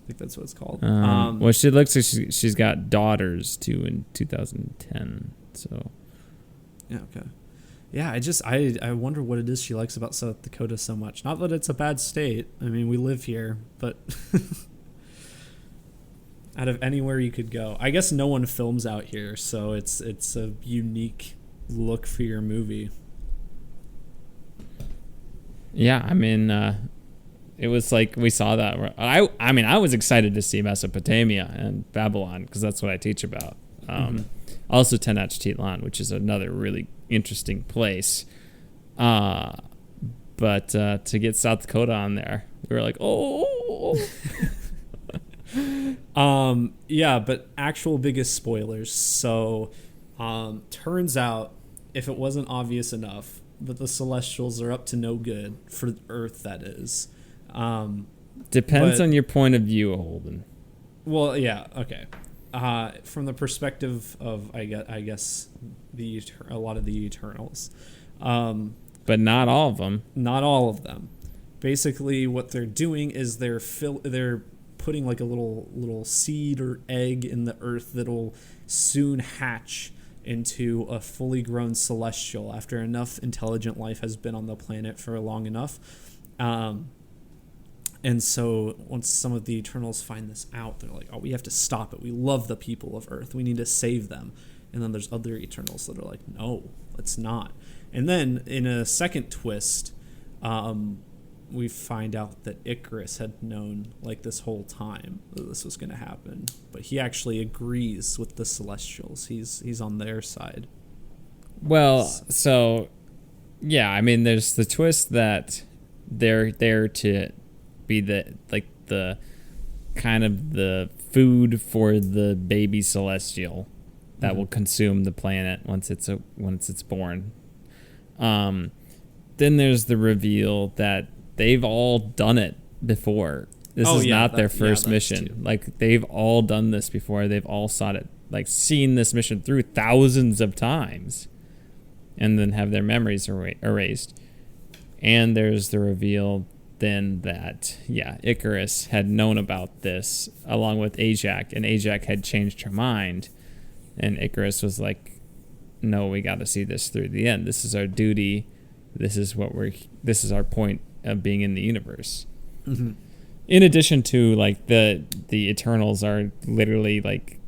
I think that's what it's called. Well, she looks like she's got daughters too in 2010. So. Yeah. Okay. Yeah, I wonder what it is she likes about South Dakota so much. Not that it's a bad state. I mean, we live here, but out of anywhere you could go, I guess no one films out here, so it's a unique look for your movie. Yeah, I mean, it was like we saw that. I mean, I was excited to see Mesopotamia and Babylon because that's what I teach about. Also, Tenochtitlan, which is another really interesting place. But to get South Dakota on there, we were like, oh. Yeah, but actual biggest spoilers. So, turns out, if it wasn't obvious enough, that the Celestials are up to no good for Earth. That is. Depends on your point of view, Holden. Well, yeah, okay. From the perspective of, I guess a lot of the Eternals, but not all of them. Not all of them. Basically, what they're doing is they're putting like a little seed or egg in the Earth that'll soon hatch into a fully grown Celestial after enough intelligent life has been on the planet for long enough. And so once some of the Eternals find this out, they're like, oh, we have to stop it. We love the people of Earth. We need to save them. And then there's other Eternals that are like, no, let's not. And then in a second twist, we find out that Icarus had known like this whole time that this was going to happen. But he actually agrees with the Celestials. He's on their side. Well, so, yeah, I mean, there's the twist that they're there to be the kind of the food for the baby Celestial that will consume the planet once it's born. Then there's the reveal that they've all done it before. This is not their first mission. Too. Like, they've all done this before. They've all seen this mission through thousands of times and then have their memories erased. And there's the reveal then that, Icarus had known about this along with Ajax, and Ajax had changed her mind. And Icarus was like, no, we got to see this through the end. This is our duty. This is our point of being in the universe. Mm-hmm. In addition to, like, the Eternals are literally like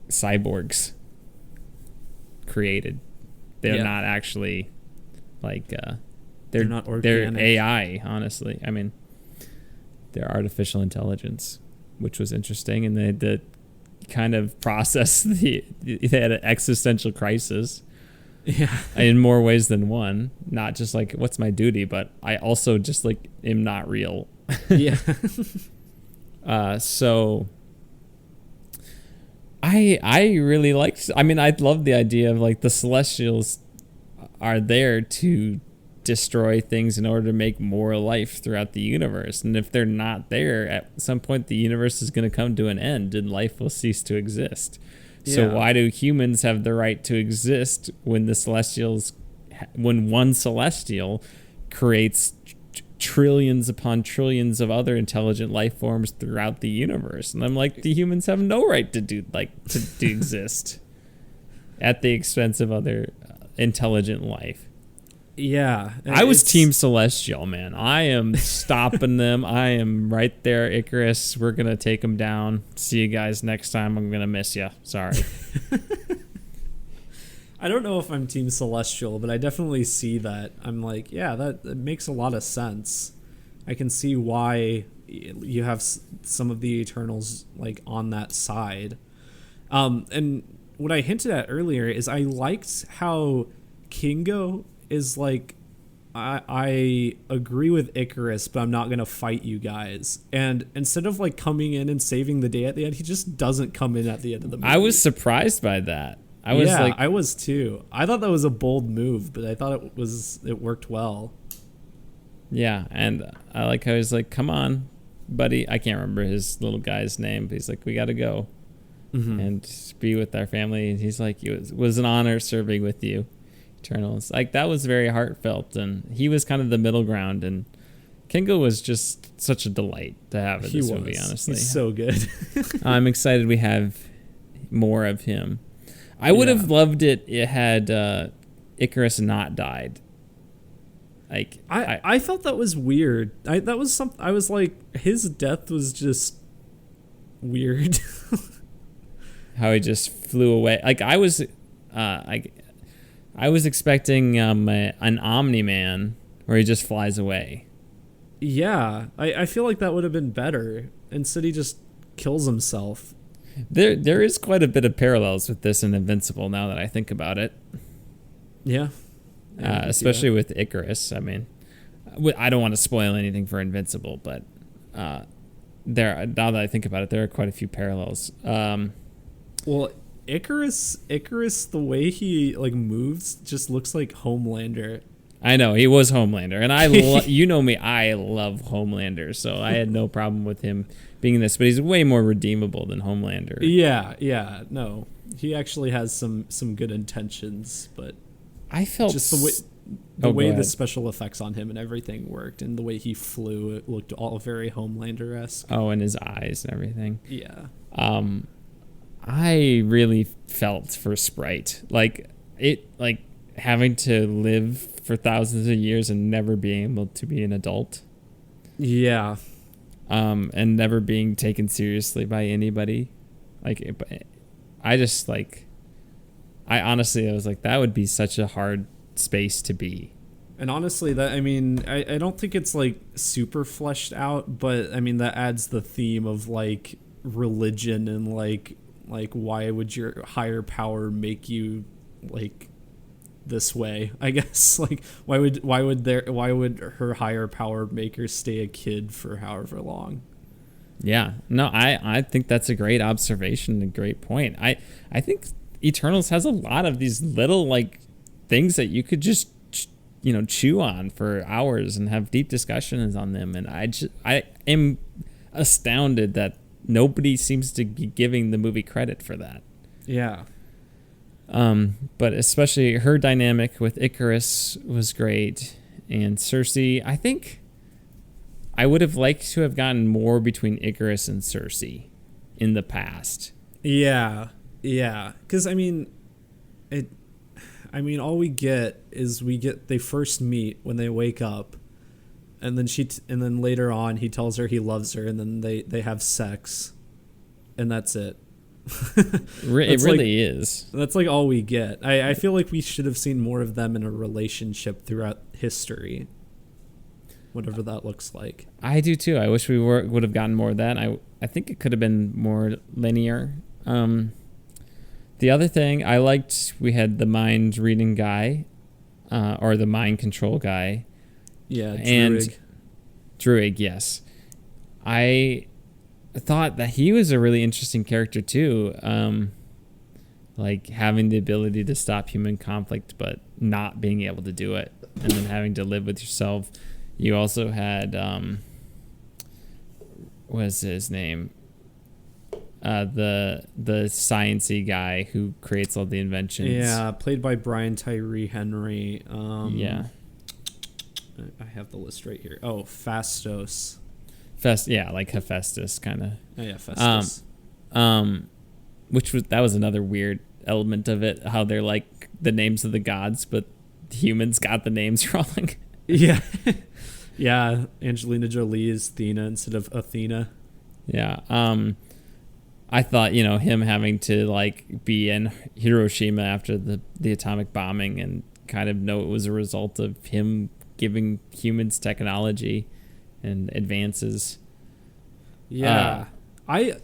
cyborgs created. They're not actually like they're not organic. They're AI, honestly. I mean, they're artificial intelligence, which was interesting, and they had to kind of process they had an existential crisis. Yeah. In more ways than one. Not just like, what's my duty, but I also just like am not real. Yeah. So I really liked, I mean, I love the idea of like the Celestials are there to destroy things in order to make more life throughout the universe. And if they're not there, at some point the universe is going to come to an end and life will cease to exist. Yeah. So why do humans have the right to exist when when one Celestial creates trillions upon trillions of other intelligent life forms throughout the universe? And I'm like, the humans have no right to exist at the expense of other intelligent life. Yeah. I was Team Celestial, man. I am stopping them. I am right there, Icarus. We're going to take them down. See you guys next time. I'm going to miss you. Sorry. I don't know if I'm Team Celestial, but I definitely see that. I'm like, yeah, that makes a lot of sense. I can see why you have some of the Eternals like on that side. And what I hinted at earlier is I liked how Kingo is like, I agree with Icarus, but I'm not going to fight you guys. And instead of like coming in and saving the day at the end, he just doesn't come in at the end of the movie. I was surprised by that. I was too. I thought that was a bold move, but I thought it worked well. Yeah, and I like how he's like, come on, buddy. I can't remember his little guy's name, but he's like, we got to go and be with our family. And he's like, it was an honor serving with you, Eternals. Like, that was very heartfelt, and he was kind of the middle ground, and Kingo was just such a delight to have in this movie, honestly. He's so good. I'm excited we have more of him. I would have loved it had Icarus not died. Like I felt that was weird. I was like, his death was just weird. How he just flew away. Like I was expecting an Omni-Man where he just flies away. Yeah, I feel like that would have been better. Instead, he just kills himself. There is quite a bit of parallels with this and Invincible now that I think about it. Yeah. Especially with Icarus. I mean, I don't want to spoil anything for Invincible, but now that I think about it, there are quite a few parallels. Well, Icarus, the way he like moves, just looks like Homelander. I know he was Homelander, and you know me, I love Homelander, so I had no problem with him being in this. But he's way more redeemable than Homelander. Yeah, no, he actually has some good intentions, but I felt just the way the special effects on him and everything worked, and the way he flew, it looked all very Homelander-esque. Oh, and his eyes and everything. Yeah. I really felt for Sprite, like having to live for thousands of years and never being able to be an adult. Yeah. And never being taken seriously by anybody. Like, I honestly was like, that would be such a hard space to be. And honestly, I don't think it's like super fleshed out, but I mean, that adds the theme of like religion and like why would your higher power make you like this way, I guess. Like why would her higher power make her stay a kid for however long? Yeah. No, I think that's a great observation and a great point. I think Eternals has a lot of these little like things that you could just chew on for hours and have deep discussions on them, and I am astounded that nobody seems to be giving the movie credit for that. Yeah. But especially her dynamic with Icarus was great, and Cersei, I think I would have liked to have gotten more between Icarus and Cersei in the past. Yeah, because all we get is they first meet when they wake up, and then later on he tells her he loves her, and then they have sex, and that's it. It really is. That's like all we get. I feel like we should have seen more of them in a relationship throughout history, whatever that looks like. I do too. I wish we would have gotten more of that. I think it could have been more linear. The other thing I liked, we had the mind reading guy, or the mind control guy. Yeah, Druig, yes. I thought that he was a really interesting character too. Like having the ability to stop human conflict, but not being able to do it, and then having to live with yourself. You also had, what's his name? The sciencey guy who creates all the inventions. Yeah, played by Brian Tyree Henry. Yeah. I have the list right here. Oh, Phastos. Yeah, like Hephaestus kind of. Oh yeah, Festus. That was another weird element of it, how they're like the names of the gods, but humans got the names wrong. Yeah. Yeah, Angelina Jolie is Athena instead of Athena. Yeah. I thought, him having to like be in Hiroshima after the atomic bombing and kind of know it was a result of him giving humans technology and advances. Yeah. I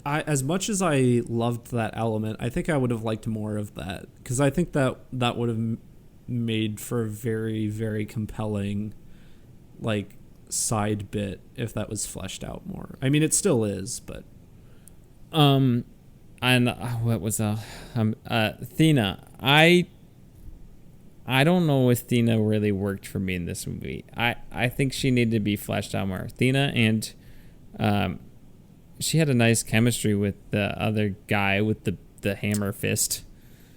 as much as I loved that element, I think I would have liked more of that, because I think that would have made for a very, very compelling like side bit if that was fleshed out more. I mean, it still is, but and what was Athena? I don't know if Athena really worked for me in this movie. I think she needed to be fleshed out more. Athena, and she had a nice chemistry with the other guy with the hammer fist.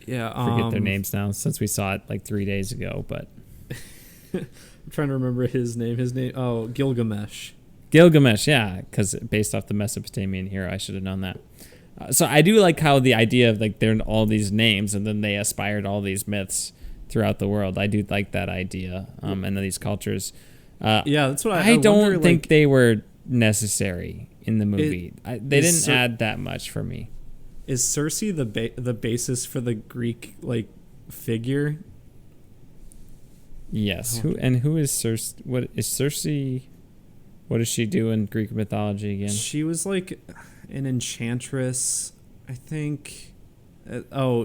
Yeah, I forget their names now since we saw it like 3 days ago, but I'm trying to remember his name. Oh, Gilgamesh. Gilgamesh, yeah, because based off the Mesopotamian hero, I should have known that. So I do like how the idea of like there are all these names and then they aspired all these myths throughout the world. I do like that idea, and these cultures. Yeah, that's what I don't wonder, think like, they were necessary in the movie. They didn't add that much for me. Is Cersei the basis for the Greek like figure? Yes. Who is Cersei? What is Cersei? What does she do in Greek mythology again? She was like an enchantress, I think.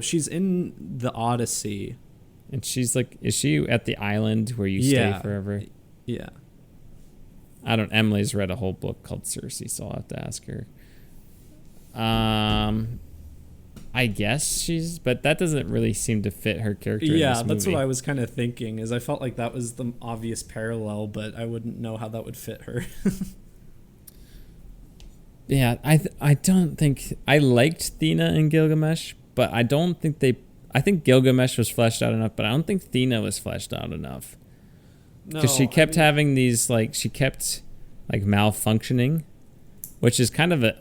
She's in the Odyssey. And she's like, is she at the island where you stay forever? Yeah. Emily's read a whole book called Cersei, so I'll have to ask her. I guess but that doesn't really seem to fit her character in this movie. That's what I was kind of thinking, is I felt like that was the obvious parallel, but I wouldn't know how that would fit her. Yeah, I don't think... I liked Thena and Gilgamesh, but I don't think I think Gilgamesh was fleshed out enough, but I don't think Thena was fleshed out enough. Because she kept having these, like... She kept, like, malfunctioning, which is kind of a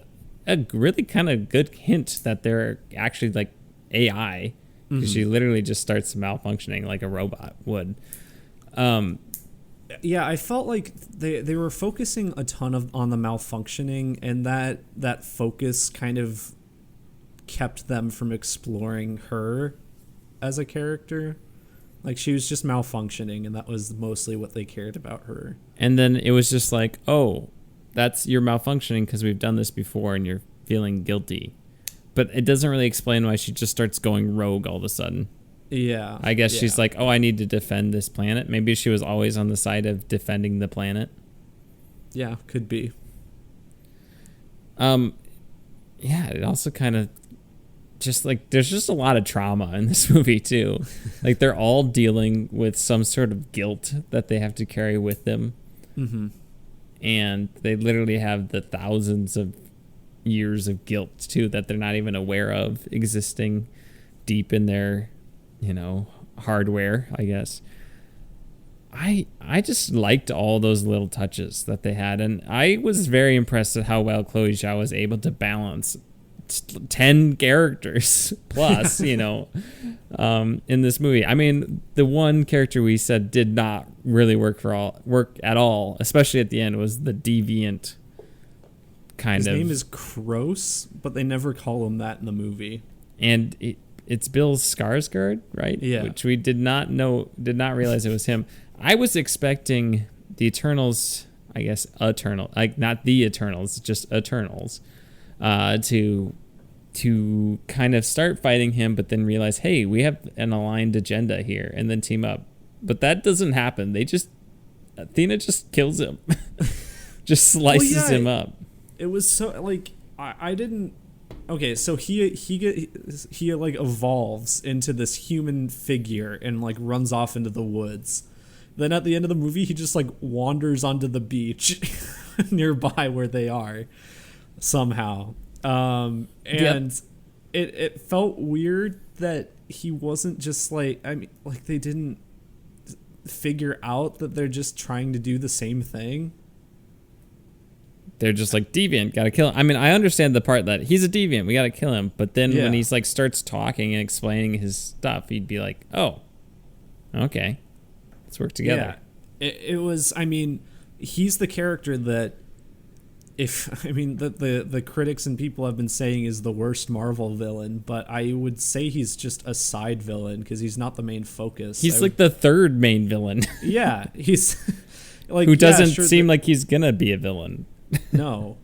really kind of good hint that they're actually like AI, because she literally just starts malfunctioning like a robot would. Yeah, I felt like they were focusing a ton on the malfunctioning, and that focus kind of kept them from exploring her as a character. Like, she was just malfunctioning, and that was mostly what they cared about her. And then it was just like, oh, you're malfunctioning because we've done this before and you're feeling guilty. But it doesn't really explain why she just starts going rogue all of a sudden. Yeah. I guess she's like, oh, I need to defend this planet. Maybe she was always on the side of defending the planet. Yeah, could be. Yeah, it also kind of just like, there's just a lot of trauma in this movie too. Like, they're all dealing with some sort of guilt that they have to carry with them. Mm-hmm. And they literally have the thousands of years of guilt too that they're not even aware of existing deep in their, hardware, I guess. I just liked all those little touches that they had, and I was very impressed at how well Chloe Zhao was able to balance 10 characters plus, in this movie. I mean, the one character we said did not really work at all, especially at the end, was the deviant kind of. His name is Kroos, but they never call him that in the movie. And it's Bill Skarsgård, right? Yeah. Which we did not realize it was him. I was expecting the Eternals, I guess, like not the Eternals, just Eternals, to kind of start fighting him, but then realize, hey, we have an aligned agenda here, and then team up. But that doesn't happen. Athena just kills him, just slices him up. It was so like I didn't. Okay, so he like evolves into this human figure and like runs off into the woods. Then at the end of the movie, he just like wanders onto the beach nearby where they are somehow. It felt weird that he wasn't just like, I mean, like they didn't figure out that they're just trying to do the same thing. They're just like, deviant, gotta kill him. I mean, I understand the part that he's a deviant, we gotta kill him. But then when he's like starts talking and explaining his stuff, he'd be like, oh, okay, let's work together. Yeah, it was. I mean, he's the character that, the critics and people have been saying is the worst Marvel villain, but I would say he's just a side villain because he's not the main focus. He's like the third main villain. Yeah, he's like, who doesn't seem like he's gonna be a villain. No.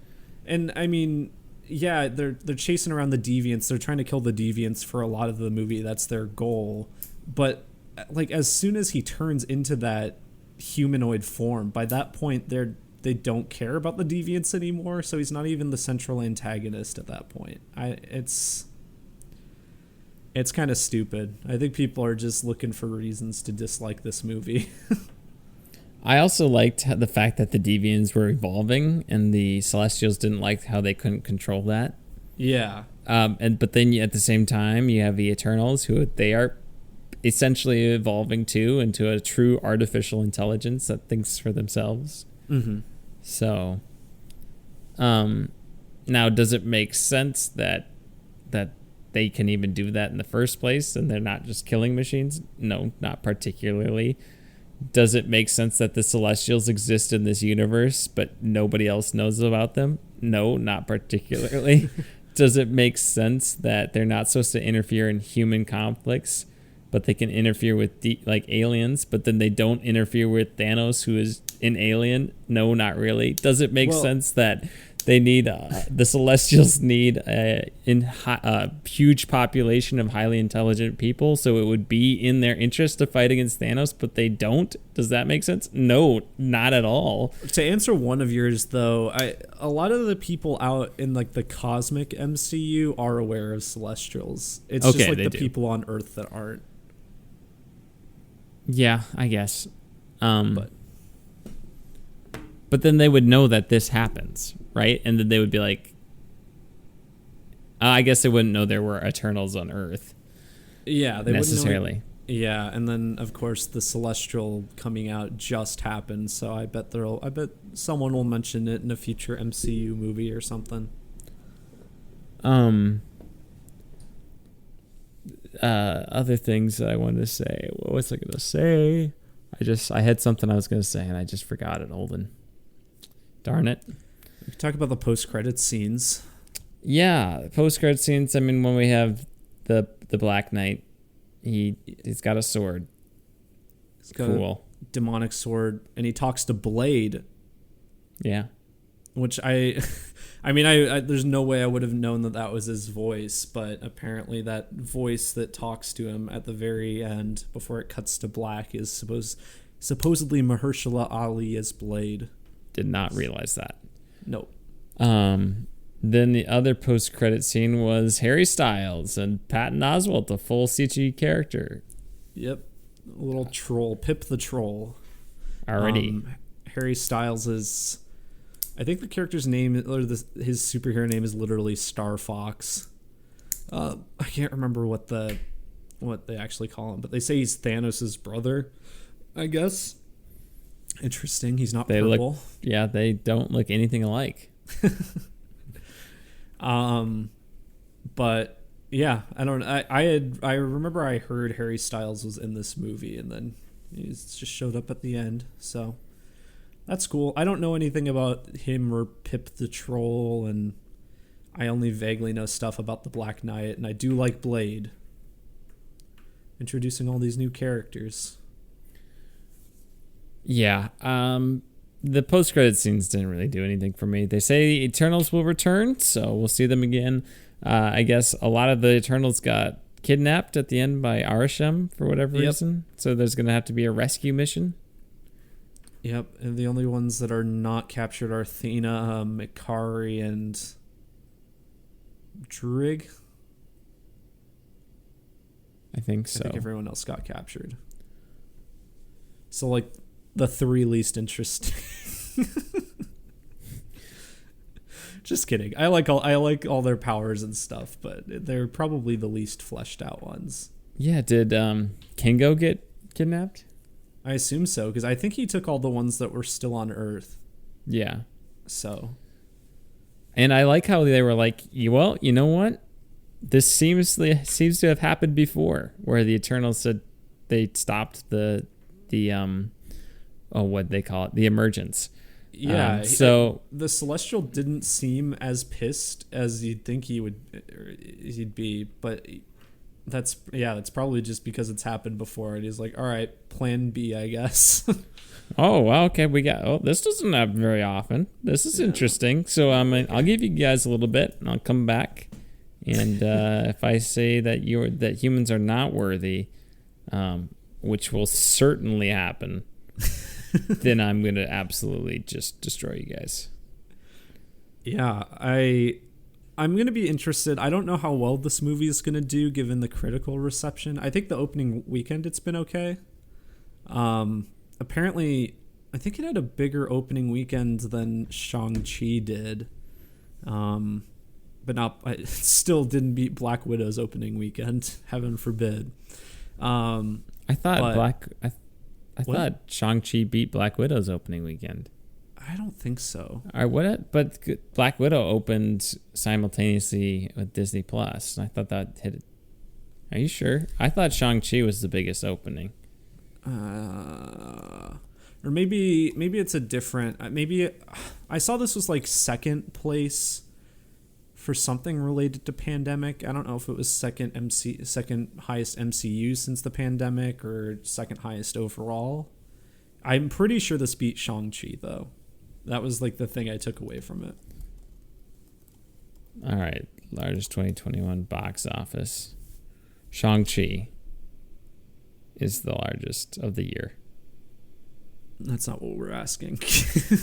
And I mean, yeah, they're chasing around the deviants. They're trying to kill the deviants for a lot of the movie. That's their goal. But like, as soon as he turns into that humanoid form, by that point they don't care about the deviants anymore, so he's not even the central antagonist at that point. It's kind of stupid. I think people are just looking for reasons to dislike this movie. I also liked the fact that the deviants were evolving and the Celestials didn't like how they couldn't control that. Yeah. But then at the same time, you have the Eternals, who they are essentially evolving too into a true artificial intelligence that thinks for themselves. Mm-hmm. So, now does it make sense that they can even do that in the first place and they're not just killing machines? No, not particularly. Does it make sense that the Celestials exist in this universe but nobody else knows about them? No, not particularly. Does it make sense that they're not supposed to interfere in human conflicts, but they can interfere with aliens, but then they don't interfere with Thanos, who is an alien? No, not really. Does it make sense that they need the Celestials need a huge population of highly intelligent people, so it would be in their interest to fight against Thanos, but they don't? Does that make sense? No, not at all. To answer one of yours, though, a lot of the people out in like the cosmic MCU are aware of Celestials. It's just like the people on Earth that aren't. Yeah, I guess. But then they would know that this happens, right? And then they would be like, I guess they wouldn't know there were Eternals on Earth. Yeah, they necessarily. Wouldn't know. Yeah, and then of course the Celestial coming out just happened, so I bet someone will mention it in a future MCU movie or something. Other things that I wanted to say. What was I gonna say? I had something I was gonna say and I just forgot it, Holden. Darn it. We can talk about the post-credits scenes. Yeah, post-credit scenes. I mean, when we have the Black Knight, he's got a sword. He's got a demonic sword, and he talks to Blade. Yeah. Which I mean, there's no way I would have known that was his voice, but apparently that voice that talks to him at the very end before it cuts to black is supposedly Mahershala Ali as Blade. Did not realize that. Nope. Then the other post-credit scene was Harry Styles and Patton Oswalt, the full CG character. Yep. A little troll, Pip the Troll. Already. Harry Styles is... I think the character's name, or his superhero name, is literally Star Fox. I can't remember what they actually call him, but they say he's Thanos' brother, I guess. Interesting. He's not purple. They don't look anything alike. But yeah, I remember I heard Harry Styles was in this movie, and then he just showed up at the end. So that's cool. I don't know anything about him or Pip the Troll, and I only vaguely know stuff about the Black Knight, and I do like Blade. Introducing all these new characters. Yeah. The post-credit scenes didn't really do anything for me. They say the Eternals will return, so we'll see them again. I guess a lot of the Eternals got kidnapped at the end by Arishem for whatever reason. So there's going to have to be a rescue mission. Yep, and the only ones that are not captured are Athena, Mikari, and Drig. I think so. I think everyone else got captured. So, like, the three least interesting. Just kidding. I like all their powers and stuff, but they're probably the least fleshed out ones. Yeah, did Kingo get kidnapped? I assume so, because I think he took all the ones that were still on Earth. Yeah. So. And I like how they were like, well, you know what? This seems to have happened before, where the Eternals said they stopped the what they call it, the emergence. Yeah. So the Celestial didn't seem as pissed as you'd think he'd be, but that's probably just because it's happened before, and he's like, all right, plan B, I guess. Oh, well, okay, this doesn't happen very often. This is interesting. So I'll give you guys a little bit, and I'll come back. And if I say that humans are not worthy, which will certainly happen, then I'm going to absolutely just destroy you guys. Yeah, I'm going to be interested. I don't know how well this movie is going to do given the critical reception. I think the opening weekend it's been okay. Apparently, I think it had a bigger opening weekend than Shang-Chi did. But it still didn't beat Black Widow's opening weekend, heaven forbid. I thought but- I thought Shang-Chi beat Black Widow's opening weekend. I don't think so. All right, but Black Widow opened simultaneously with Disney Plus, and I thought that hit it. Are you sure? I thought Shang-Chi was the biggest opening. Or maybe it's a different. I saw this was like second place for something related to pandemic. I don't know if it was second highest MCU since the pandemic or second highest overall. I'm pretty sure this beat Shang-Chi though. That was like the thing I took away from it. All right, largest 2021 box office. Shang-Chi is the largest of the year. That's not what we're asking.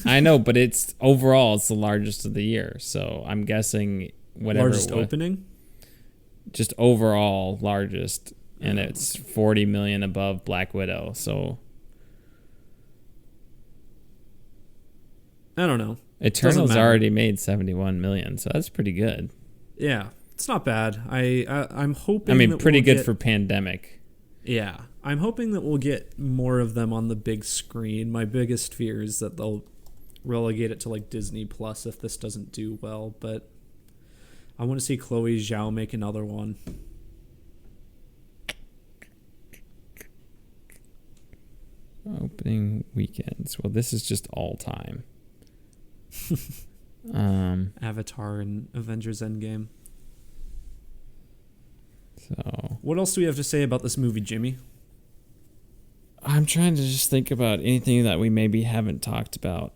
I know, but it's overall it's the largest of the year. So I'm guessing whatever Largest opening? Just overall largest, and it's 40 million above Black Widow. So I don't know. Eternals already made 71 million, so that's pretty good. Yeah, it's not bad. I'm hoping. I mean, pretty good for pandemic. Yeah, I'm hoping that we'll get more of them on the big screen. My biggest fear is that they'll relegate it to like Disney Plus if this doesn't do well. But I want to see Chloe Zhao make another one. Opening weekends. Well, this is just all time. Avatar and Avengers Endgame. So what else do we have to say about this movie, Jimmy? I'm trying to just think about anything that we maybe haven't talked about.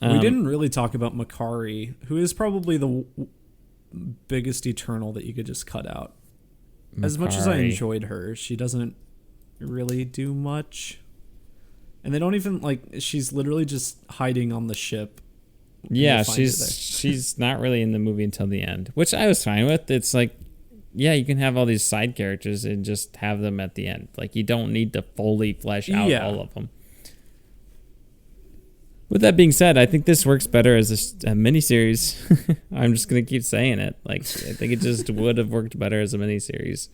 We didn't really talk about Makari, who is probably the biggest Eternal that you could just cut out. Makari. As much as I enjoyed her, she doesn't really do much. And they don't even, like, she's literally just hiding on the ship. Yeah, she's not really in the movie until the end, which I was fine with. It's like, yeah, you can have all these side characters and just have them at the end. Like, you don't need to fully flesh out all of them. With that being said, I think this works better as a miniseries. I'm just going to keep saying it. Like, I think it just would have worked better as a miniseries.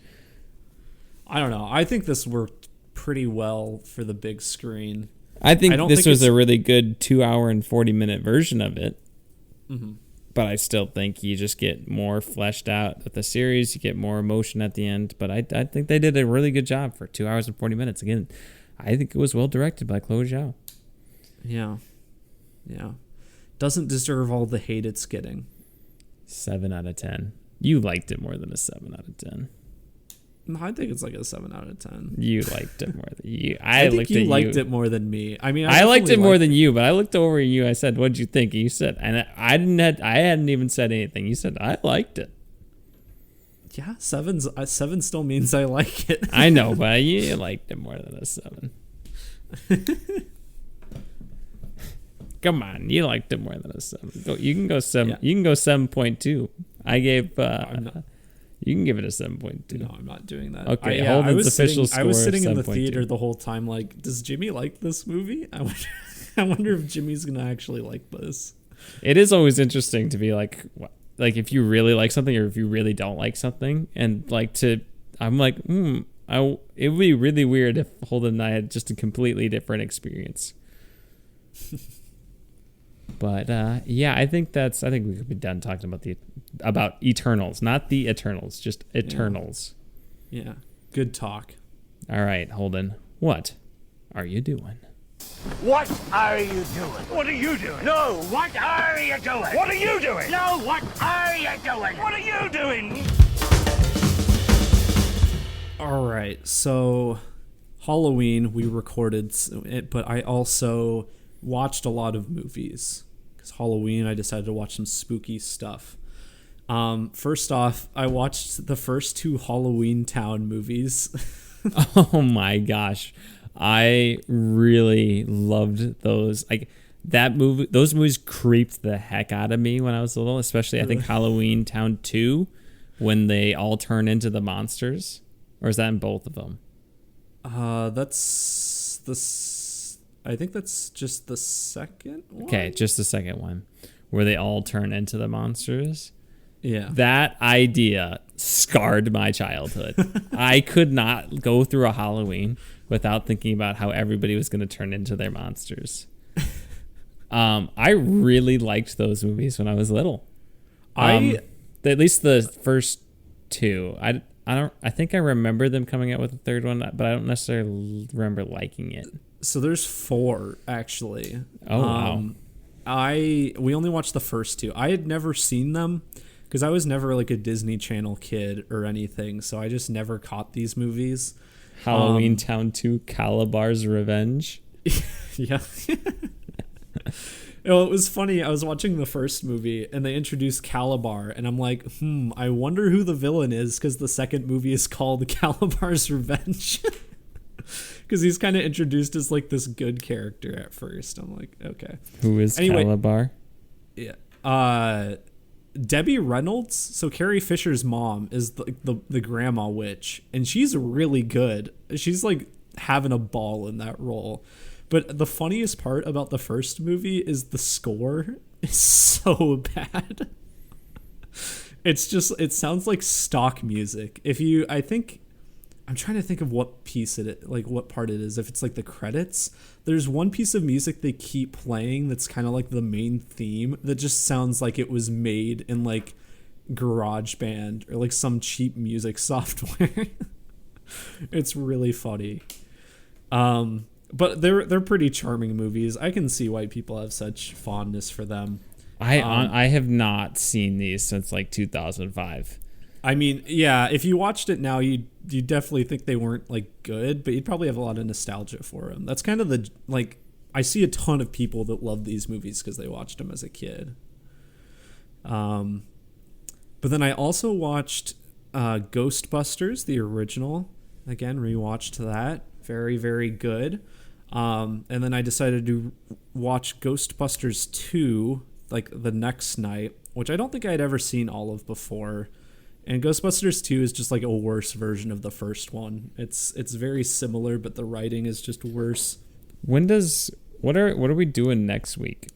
I don't know. I think this worked pretty well for the big screen. I think this was a really good 2 hour and 40-minute version of it. Mm-hmm. But I still think you just get more fleshed out with the series. You get more emotion at the end. But I think they did a really good job for 2 hours and 40 minutes. Again, I think it was well directed by Chloe Zhao. Yeah. Yeah. Doesn't deserve all the hate it's getting. 7 out of 10. You liked it more than a 7 out of 10. No, I think it's like a 7 out of 10. You liked it more than you. I think you liked it more than me. I mean, I liked it more than you, but I looked over at you. I said, "What'd you think?" And you said, and I hadn't even said anything. You said, "I liked it." Yeah, 7 still means I like it. I know, but you liked it more than a 7. Come on, you liked it more than a 7. You can go 7. Yeah. You can go 7.2. I gave. You can give it a 7.2. No, I'm not doing that. Okay, Holden's official score. I was sitting in the theater the whole time like, does Jimmy like this movie? I wonder if Jimmy's going to actually like this. It is always interesting to be like if you really like something or if you really don't like something. And I'm like, it would be really weird if Holden and I had just a completely different experience. But yeah, I think we could be done talking about Eternals, not the Eternals, just Eternals. Yeah. Good talk. All right, Holden, what are you doing? What are you doing? What are you doing? No, what are you doing? What are you doing? No, what are you doing? What are you doing? All right, so Halloween we recorded it, but I also watched a lot of movies because Halloween I decided to watch some spooky stuff. First off, I watched the first 2 Halloween Town movies. Oh my gosh, I really loved those. Like that movie, those movies creeped the heck out of me when I was little. Especially, I think Halloween Town 2, when they all turn into the monsters, or is that in both of them? That's I think that's just the second one. Okay, just the second one, where they all turn into the monsters. Yeah. That idea scarred my childhood. I could not go through a Halloween without thinking about how everybody was going to turn into their monsters. I really liked those movies when I was little. At least the first two. I think I remember them coming out with a third one, but I don't necessarily remember liking it. So there's 4 actually. Oh wow. We only watched the first 2. I had never seen them because I was never like a Disney Channel kid or anything, so I just never caught these movies. Halloween Town 2, Calabar's Revenge. Yeah. Well, it was funny. I was watching the first movie and they introduced Calabar, and I'm like, I wonder who the villain is, because the second movie is called Calabar's Revenge. Because he's kind of introduced as like this good character at first. I'm like, okay. Who is Calabar? Yeah. Debbie Reynolds, so Carrie Fisher's mom, is the grandma witch, and she's really good. She's like having a ball in that role. But the funniest part about the first movie is the score is so bad. It sounds like stock music. I'm trying to think of what piece what part it is. If it's like the credits, there's one piece of music they keep playing that's kind of like the main theme that just sounds like it was made in like GarageBand or like some cheap music software. It's really funny. But they're pretty charming movies. I can see why people have such fondness for them. I have not seen these since like 2005. I mean, yeah, if you watched it now, you definitely think they weren't like good, but you'd probably have a lot of nostalgia for them. That's kind of I see a ton of people that love these movies because they watched them as a kid. But then I also watched Ghostbusters, the original. Again, rewatched that. Very, very good. And then I decided to watch Ghostbusters 2 like the next night, which I don't think I'd ever seen all of before. And Ghostbusters 2 is just like a worse version of the first one. It's very similar, but the writing is just worse. What are we doing next week?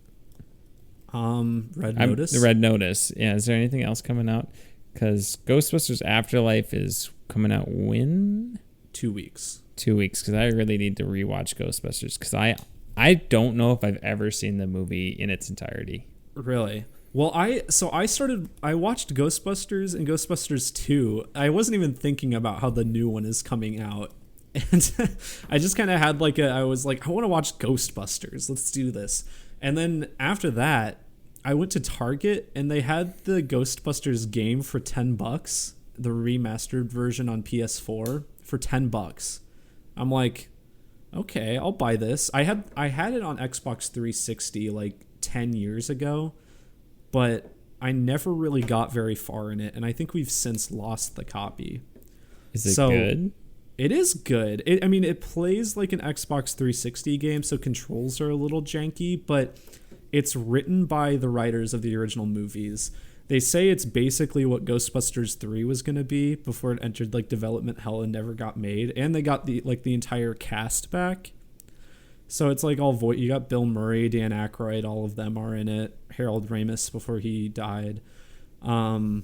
Red Notice. The Red Notice. Yeah, is there anything else coming out? Because Ghostbusters Afterlife is coming out when? 2 weeks. 2 weeks, because I really need to rewatch Ghostbusters, because I don't know if I've ever seen the movie in its entirety. Really? Well, I watched Ghostbusters and Ghostbusters 2. I wasn't even thinking about how the new one is coming out. And I just kind of had I was like, I want to watch Ghostbusters. Let's do this. And then after that, I went to Target and they had the Ghostbusters game for $10, the remastered version on PS4 for $10. I'm like, okay, I'll buy this. I had it on Xbox 360 like 10 years ago, but I never really got very far in it, and I think we've since lost the copy. Is it good? It is good. It plays like an Xbox 360 game, so controls are a little janky, but it's written by the writers of the original movies. They say it's basically what Ghostbusters 3 was going to be before it entered like development hell and never got made. And they got the entire cast back. So it's like all you got Bill Murray, Dan Aykroyd, all of them are in it. Harold Ramis before he died. And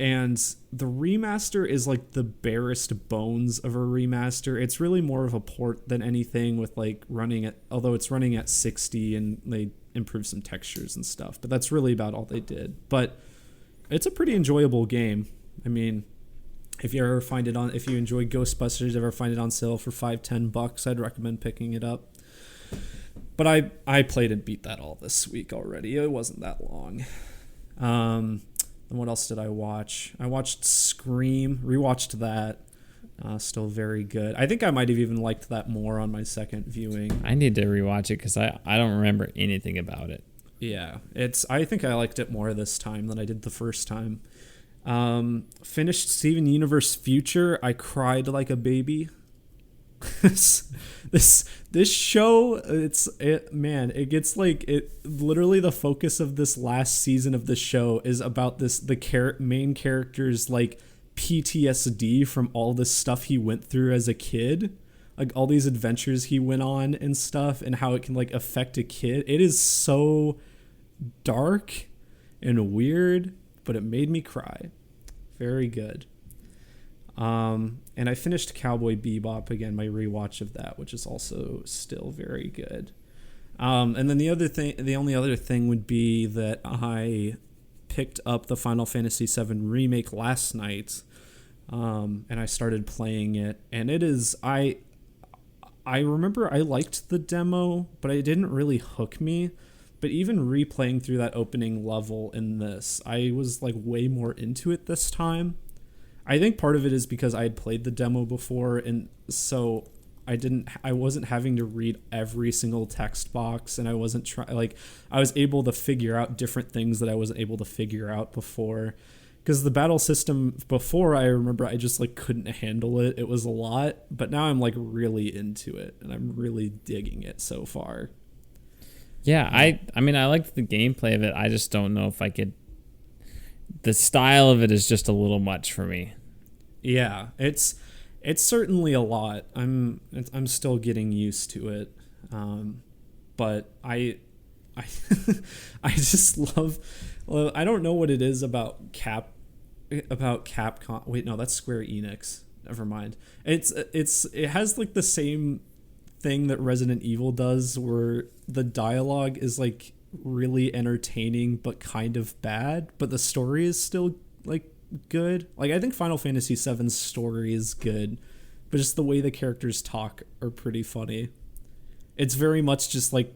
the remaster is like the barest bones of a remaster. It's really more of a port than anything, with like although it's running at 60 and they improve some textures and stuff, but that's really about all they did. But it's a pretty enjoyable game. I mean, if you enjoy Ghostbusters, ever find it on sale for $5-10, I'd recommend picking it up. But I played and beat that all this week already. It wasn't that long. And what else did I watch? I watched Scream, rewatched that. Still very good. I think I might have even liked that more on my second viewing. I need to rewatch it because I don't remember anything about it. Yeah, I think I liked it more this time than I did the first time. Finished Steven Universe Future. I cried like a baby. this show, it gets like it. Literally, the focus of this last season of the show is about the main character's like PTSD from all this stuff he went through as a kid, like all these adventures he went on and stuff, and how it can like affect a kid. It is so dark and weird, but it made me cry. Very good. And I finished Cowboy Bebop again, my rewatch of that, which is also still very good. And then the only other thing would be that I picked up the Final Fantasy VII Remake last night, and I started playing it, and it is, I remember I liked the demo, but it didn't really hook me. But even replaying through that opening level in this, I was like way more into it this time. I think part of it is because I had played the demo before, and so I wasn't having to read every single text box, and I wasn't I was able to figure out different things that I wasn't able to figure out before. Because the battle system before, I remember I just like couldn't handle it. It was a lot, but now I'm like really into it, and I'm really digging it so far. Yeah, I mean, I liked the gameplay of it. I just don't know if I could. The style of it is just a little much for me. Yeah, it's certainly a lot. I'm still getting used to it, but I I just love. Well, I don't know what it is about Capcom. Wait, no, that's Square Enix. Never mind. It has like the same thing that Resident Evil does, where the dialogue is like really entertaining but kind of bad, but the story is still like good. Like I think Final Fantasy VII's story is good, but just the way the characters talk are pretty funny. It's very much just like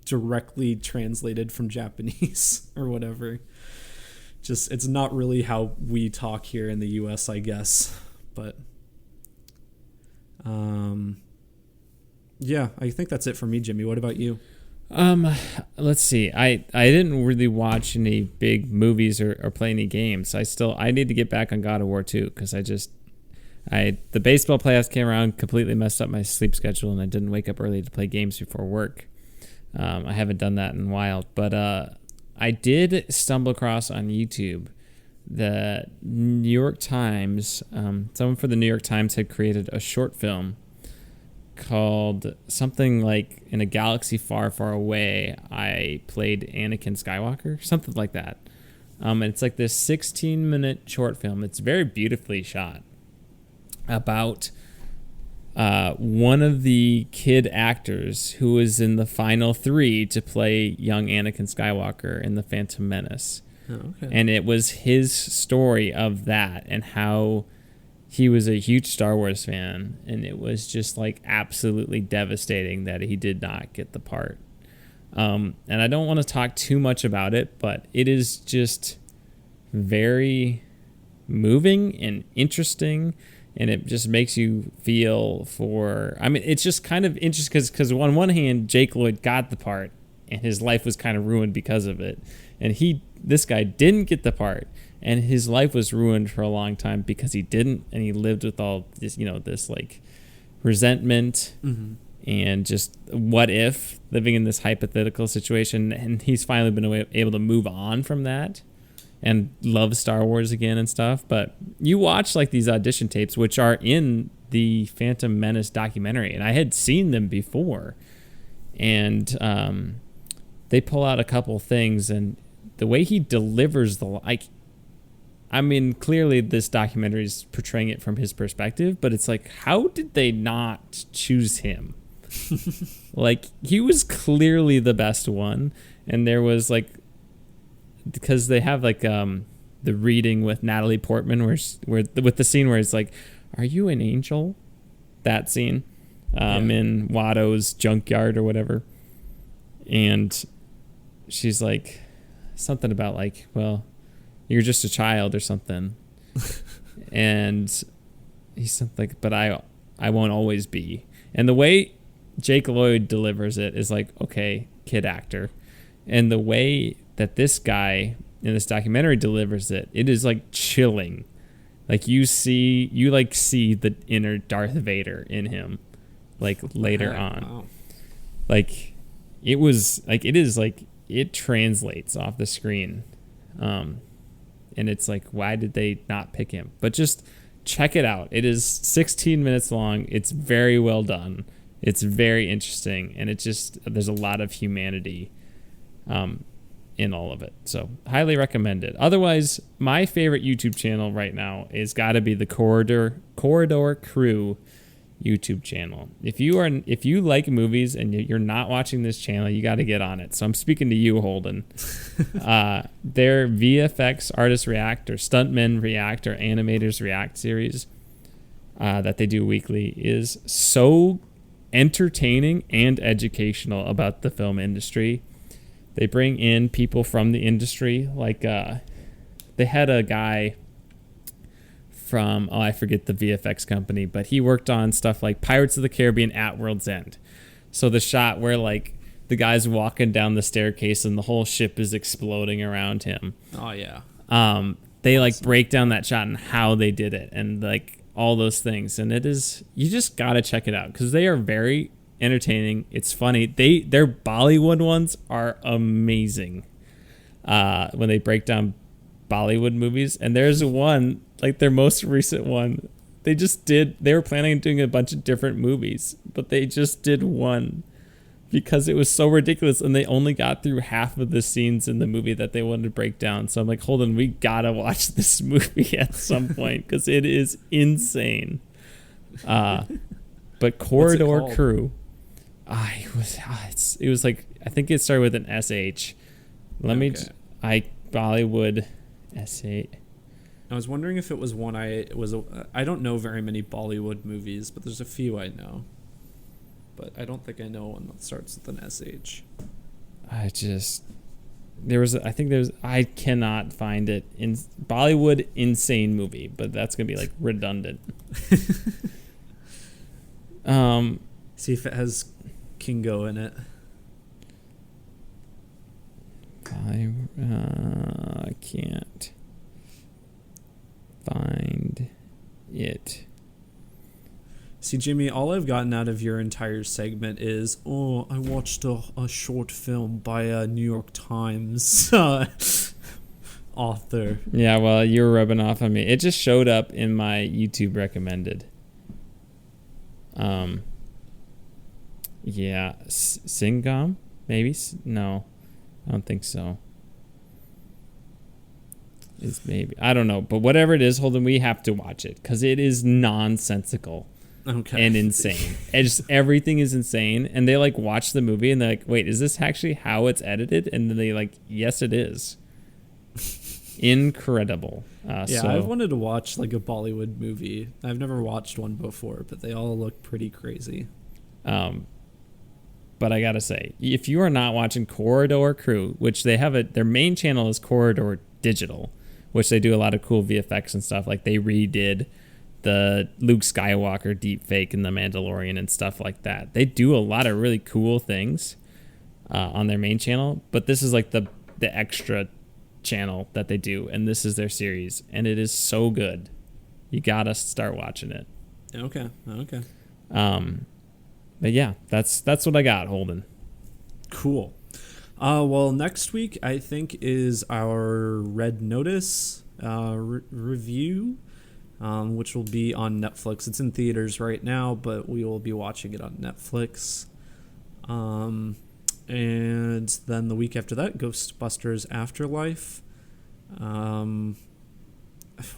directly translated from Japanese or whatever. Just it's not really how we talk here in the US, I guess. But yeah, I think that's it for me, Jimmy. What about you? Let's see. I didn't really watch any big movies or play any games. I need to get back on God of War 2 because the baseball playoffs came around, completely messed up my sleep schedule, and I didn't wake up early to play games before work. I haven't done that in a while, but I did stumble across on YouTube the New York Times. Someone for the New York Times had created a short film called something like "In a Galaxy Far, Far Away, I Played Anakin Skywalker," something like that. And it's like this 16-minute short film. It's very beautifully shot about one of the kid actors who was in the final 3 to play young Anakin Skywalker in The Phantom Menace. Oh, okay. And it was his story of that and how he was a huge Star Wars fan, and it was just like absolutely devastating that he did not get the part. And I don't want to talk too much about it, but it is just very moving and interesting, and it just makes you feel for... I mean, it's just kind of interesting because on one hand, Jake Lloyd got the part, and his life was kind of ruined because of it. And this guy didn't get the part, and his life was ruined for a long time because he didn't, and he lived with all this, this like resentment and just what if, living in this hypothetical situation. And he's finally been able to move on from that and love Star Wars again and stuff. But you watch like these audition tapes, which are in the Phantom Menace documentary, and I had seen them before, and they pull out a couple things, and the way he delivers I mean, clearly this documentary is portraying it from his perspective, but it's like, how did they not choose him? Like, he was clearly the best one, and there was like, because they have like the reading with Natalie Portman, where with the scene where it's like, "Are you an angel?" That scene, in Watto's junkyard or whatever, and she's like something about like, well, you're just a child or something. And he's something like, but I won't always be. And the way Jake Lloyd delivers it is like, okay, kid actor. And the way that this guy in this documentary delivers it is like chilling. Like you see the inner Darth Vader in him, like later on. Wow. Like it translates off the screen. And it's like, why did they not pick him? But just check it out. It is 16 minutes long. It's very well done. It's very interesting. And there's a lot of humanity in all of it. So highly recommend it. Otherwise, my favorite YouTube channel right now is got to be the Corridor Crew YouTube channel. If you like movies and you're not watching this channel, you got to get on it. So I'm speaking to you, Holden. Their VFX artists react, or stuntmen react, or animators react series that they do weekly is so entertaining and educational about the film industry. They bring in people from the industry, like they had a guy from, I forget the VFX company, but he worked on stuff like Pirates of the Caribbean at World's End. So the shot where like the guy's walking down the staircase and the whole ship is exploding around him. Oh yeah. They like break down that shot and how they did it and like all those things. And it is, you just got to check it out because they are very entertaining. It's funny. Their Bollywood ones are amazing. When they break down Bollywood movies, and there's one, like their most recent one, they were planning on doing a bunch of different movies, but they just did one because it was so ridiculous and they only got through half of the scenes in the movie that they wanted to break down. So I'm like, Holden, we gotta watch this movie at some point because it is insane. But Corridor Crew, it was like, I think it started with an SH. Bollywood SH. I was wondering if it was one I don't know very many Bollywood movies, but there's a few I know. But I don't think I know one that starts with an SH. I cannot find it in Bollywood insane movie, but that's gonna be like redundant. See if it has Kingo in it. I can't find it. See, Jimmy, all I've gotten out of your entire segment is, I watched a short film by a New York Times author. Yeah, well, you were rubbing off on me. It just showed up in my YouTube recommended. Yeah, Singam? Maybe? No, I don't think so. Maybe, I don't know, but whatever it is, Holden, we have to watch it because it is nonsensical. Okay. And insane. Everything is insane. And they like watch the movie and they're like, wait, is this actually how it's edited? And then they like, yes, it is. Incredible. I've wanted to watch like a Bollywood movie. I've never watched one before, but they all look pretty crazy. But I gotta say, if you are not watching Corridor Crew, which they have their main channel is Corridor Digital, which they do a lot of cool VFX and stuff. Like they redid the Luke Skywalker deepfake in The Mandalorian and stuff like that. They do a lot of really cool things on their main channel, but this is like the extra channel that they do, and this is their series, and it is so good. You gotta start watching it. Okay. But yeah, that's what I got, Holden. Cool. Well, next week I think is our Red Notice review. Which will be on Netflix. It's in theaters right now, but we will be watching it on Netflix. And then the week after that, Ghostbusters Afterlife.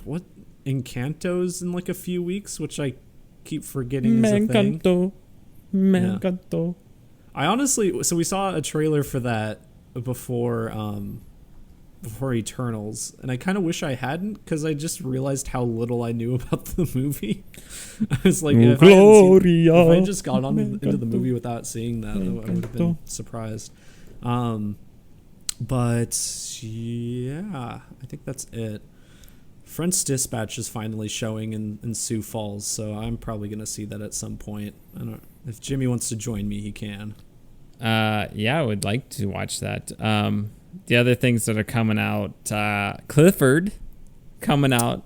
What? Encanto's in like a few weeks, which I keep forgetting is a thing. Encanto. I honestly, so we saw a trailer for that before Eternals, and I kind of wish I hadn't because I just realized how little I knew about the movie. I was like, if I had just gone on into the movie without seeing that, I would have been surprised. But yeah, I think that's it. French Dispatch is finally showing in Sioux Falls, so I'm probably going to see that at some point. I don't. If Jimmy wants to join me, he can. Yeah, I would like to watch that. The other things that are coming out, Clifford coming out.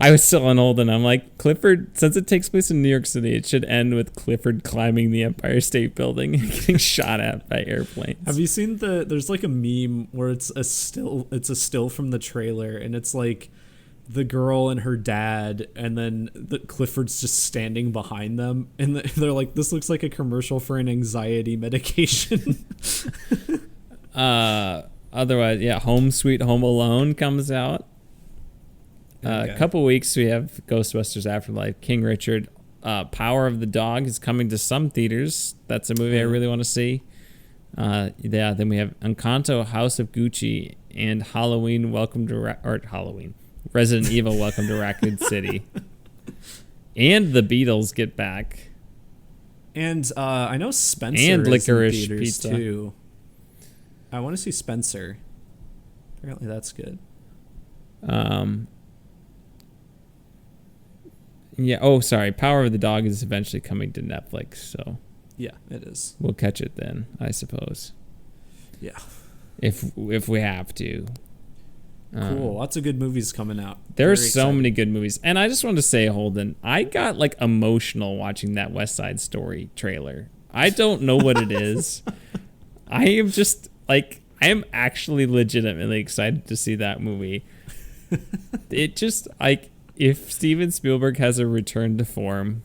I was still on Holden. I'm like, Clifford, since it takes place in New York City, it should end with Clifford climbing the Empire State Building and getting shot at by airplanes. Have you seen there's like a meme where it's a still from the trailer, and it's like the girl and her dad, and then Clifford's just standing behind them, and they're like, this looks like a commercial for an anxiety medication. Otherwise, yeah, Home Sweet Home Alone comes out. Okay. A couple weeks we have Ghostbusters Afterlife, King Richard, Power of the Dog is coming to some theaters. That's a movie I really want to see. Then we have Encanto, House of Gucci, and Halloween, Resident Evil, Welcome to Raccoon City. And the Beatles get back. And I know Spencer And is Licorice in theaters Pizza. too. I want to see Spencer. Apparently that's good. Yeah. Oh, sorry. Power of the Dog is eventually coming to Netflix, so Yeah, it is. we'll catch it then, I suppose. Yeah. If we have to. Cool. Lots of good movies coming out. There are Very so excited. many good movies. And I just wanted to say, Holden, I got like emotional watching that West Side Story trailer. I don't know what it is. I am just like, I am actually legitimately excited to see that movie. It just like, if Steven Spielberg has a return to form,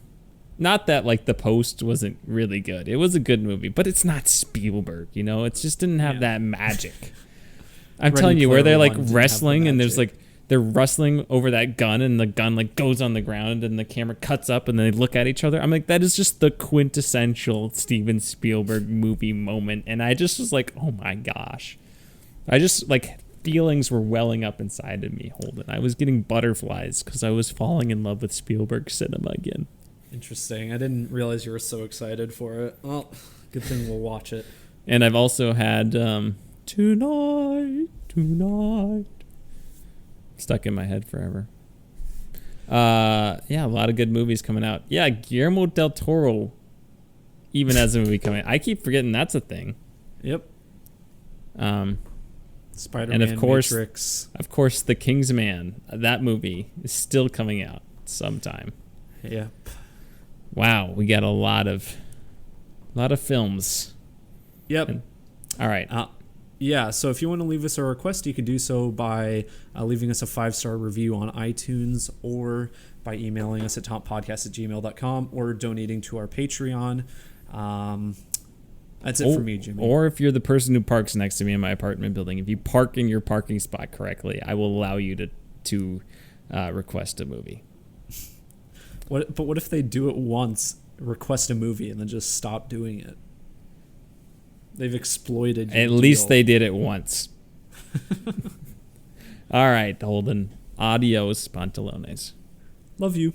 not that like The Post wasn't really good. It was a good movie, but it's not Spielberg, you know? It just didn't have that magic. I'm Ready telling you, where Player they're One like didn't have the wrestling and there's magic. like, they're wrestling over that gun and the gun like goes on the ground and the camera cuts up and they look at each other. I'm like, that is just the quintessential Steven Spielberg movie moment. And I just was like, oh my gosh. I just like, feelings were welling up inside of me, Holden. I was getting butterflies because I was falling in love with Spielberg cinema again. Interesting. I didn't realize you were so excited for it. Well, good thing we'll watch it. And I've also had Tonight stuck in my head forever. Yeah, a lot of good movies coming out. Yeah, Guillermo del Toro even has a movie coming out. I keep forgetting that's a thing. Yep. and Spider-Man, of course, Matrix. Of course, The King's Man. That movie is still coming out sometime. Yep. Wow, we got a lot of films. Yep. All right. Yeah, so if you want to leave us a request, you can do so by leaving us a 5-star review on iTunes or by emailing us at tomppodcast@gmail.com or donating to our Patreon. That's it for me, Jimmy. Or if you're the person who parks next to me in my apartment building, if you park in your parking spot correctly, I will allow you to request a movie. But what if they do it once, request a movie, and then just stop doing it? They've exploited you. At least they did it once. All right, Holden. Adios, pantalones. Love you.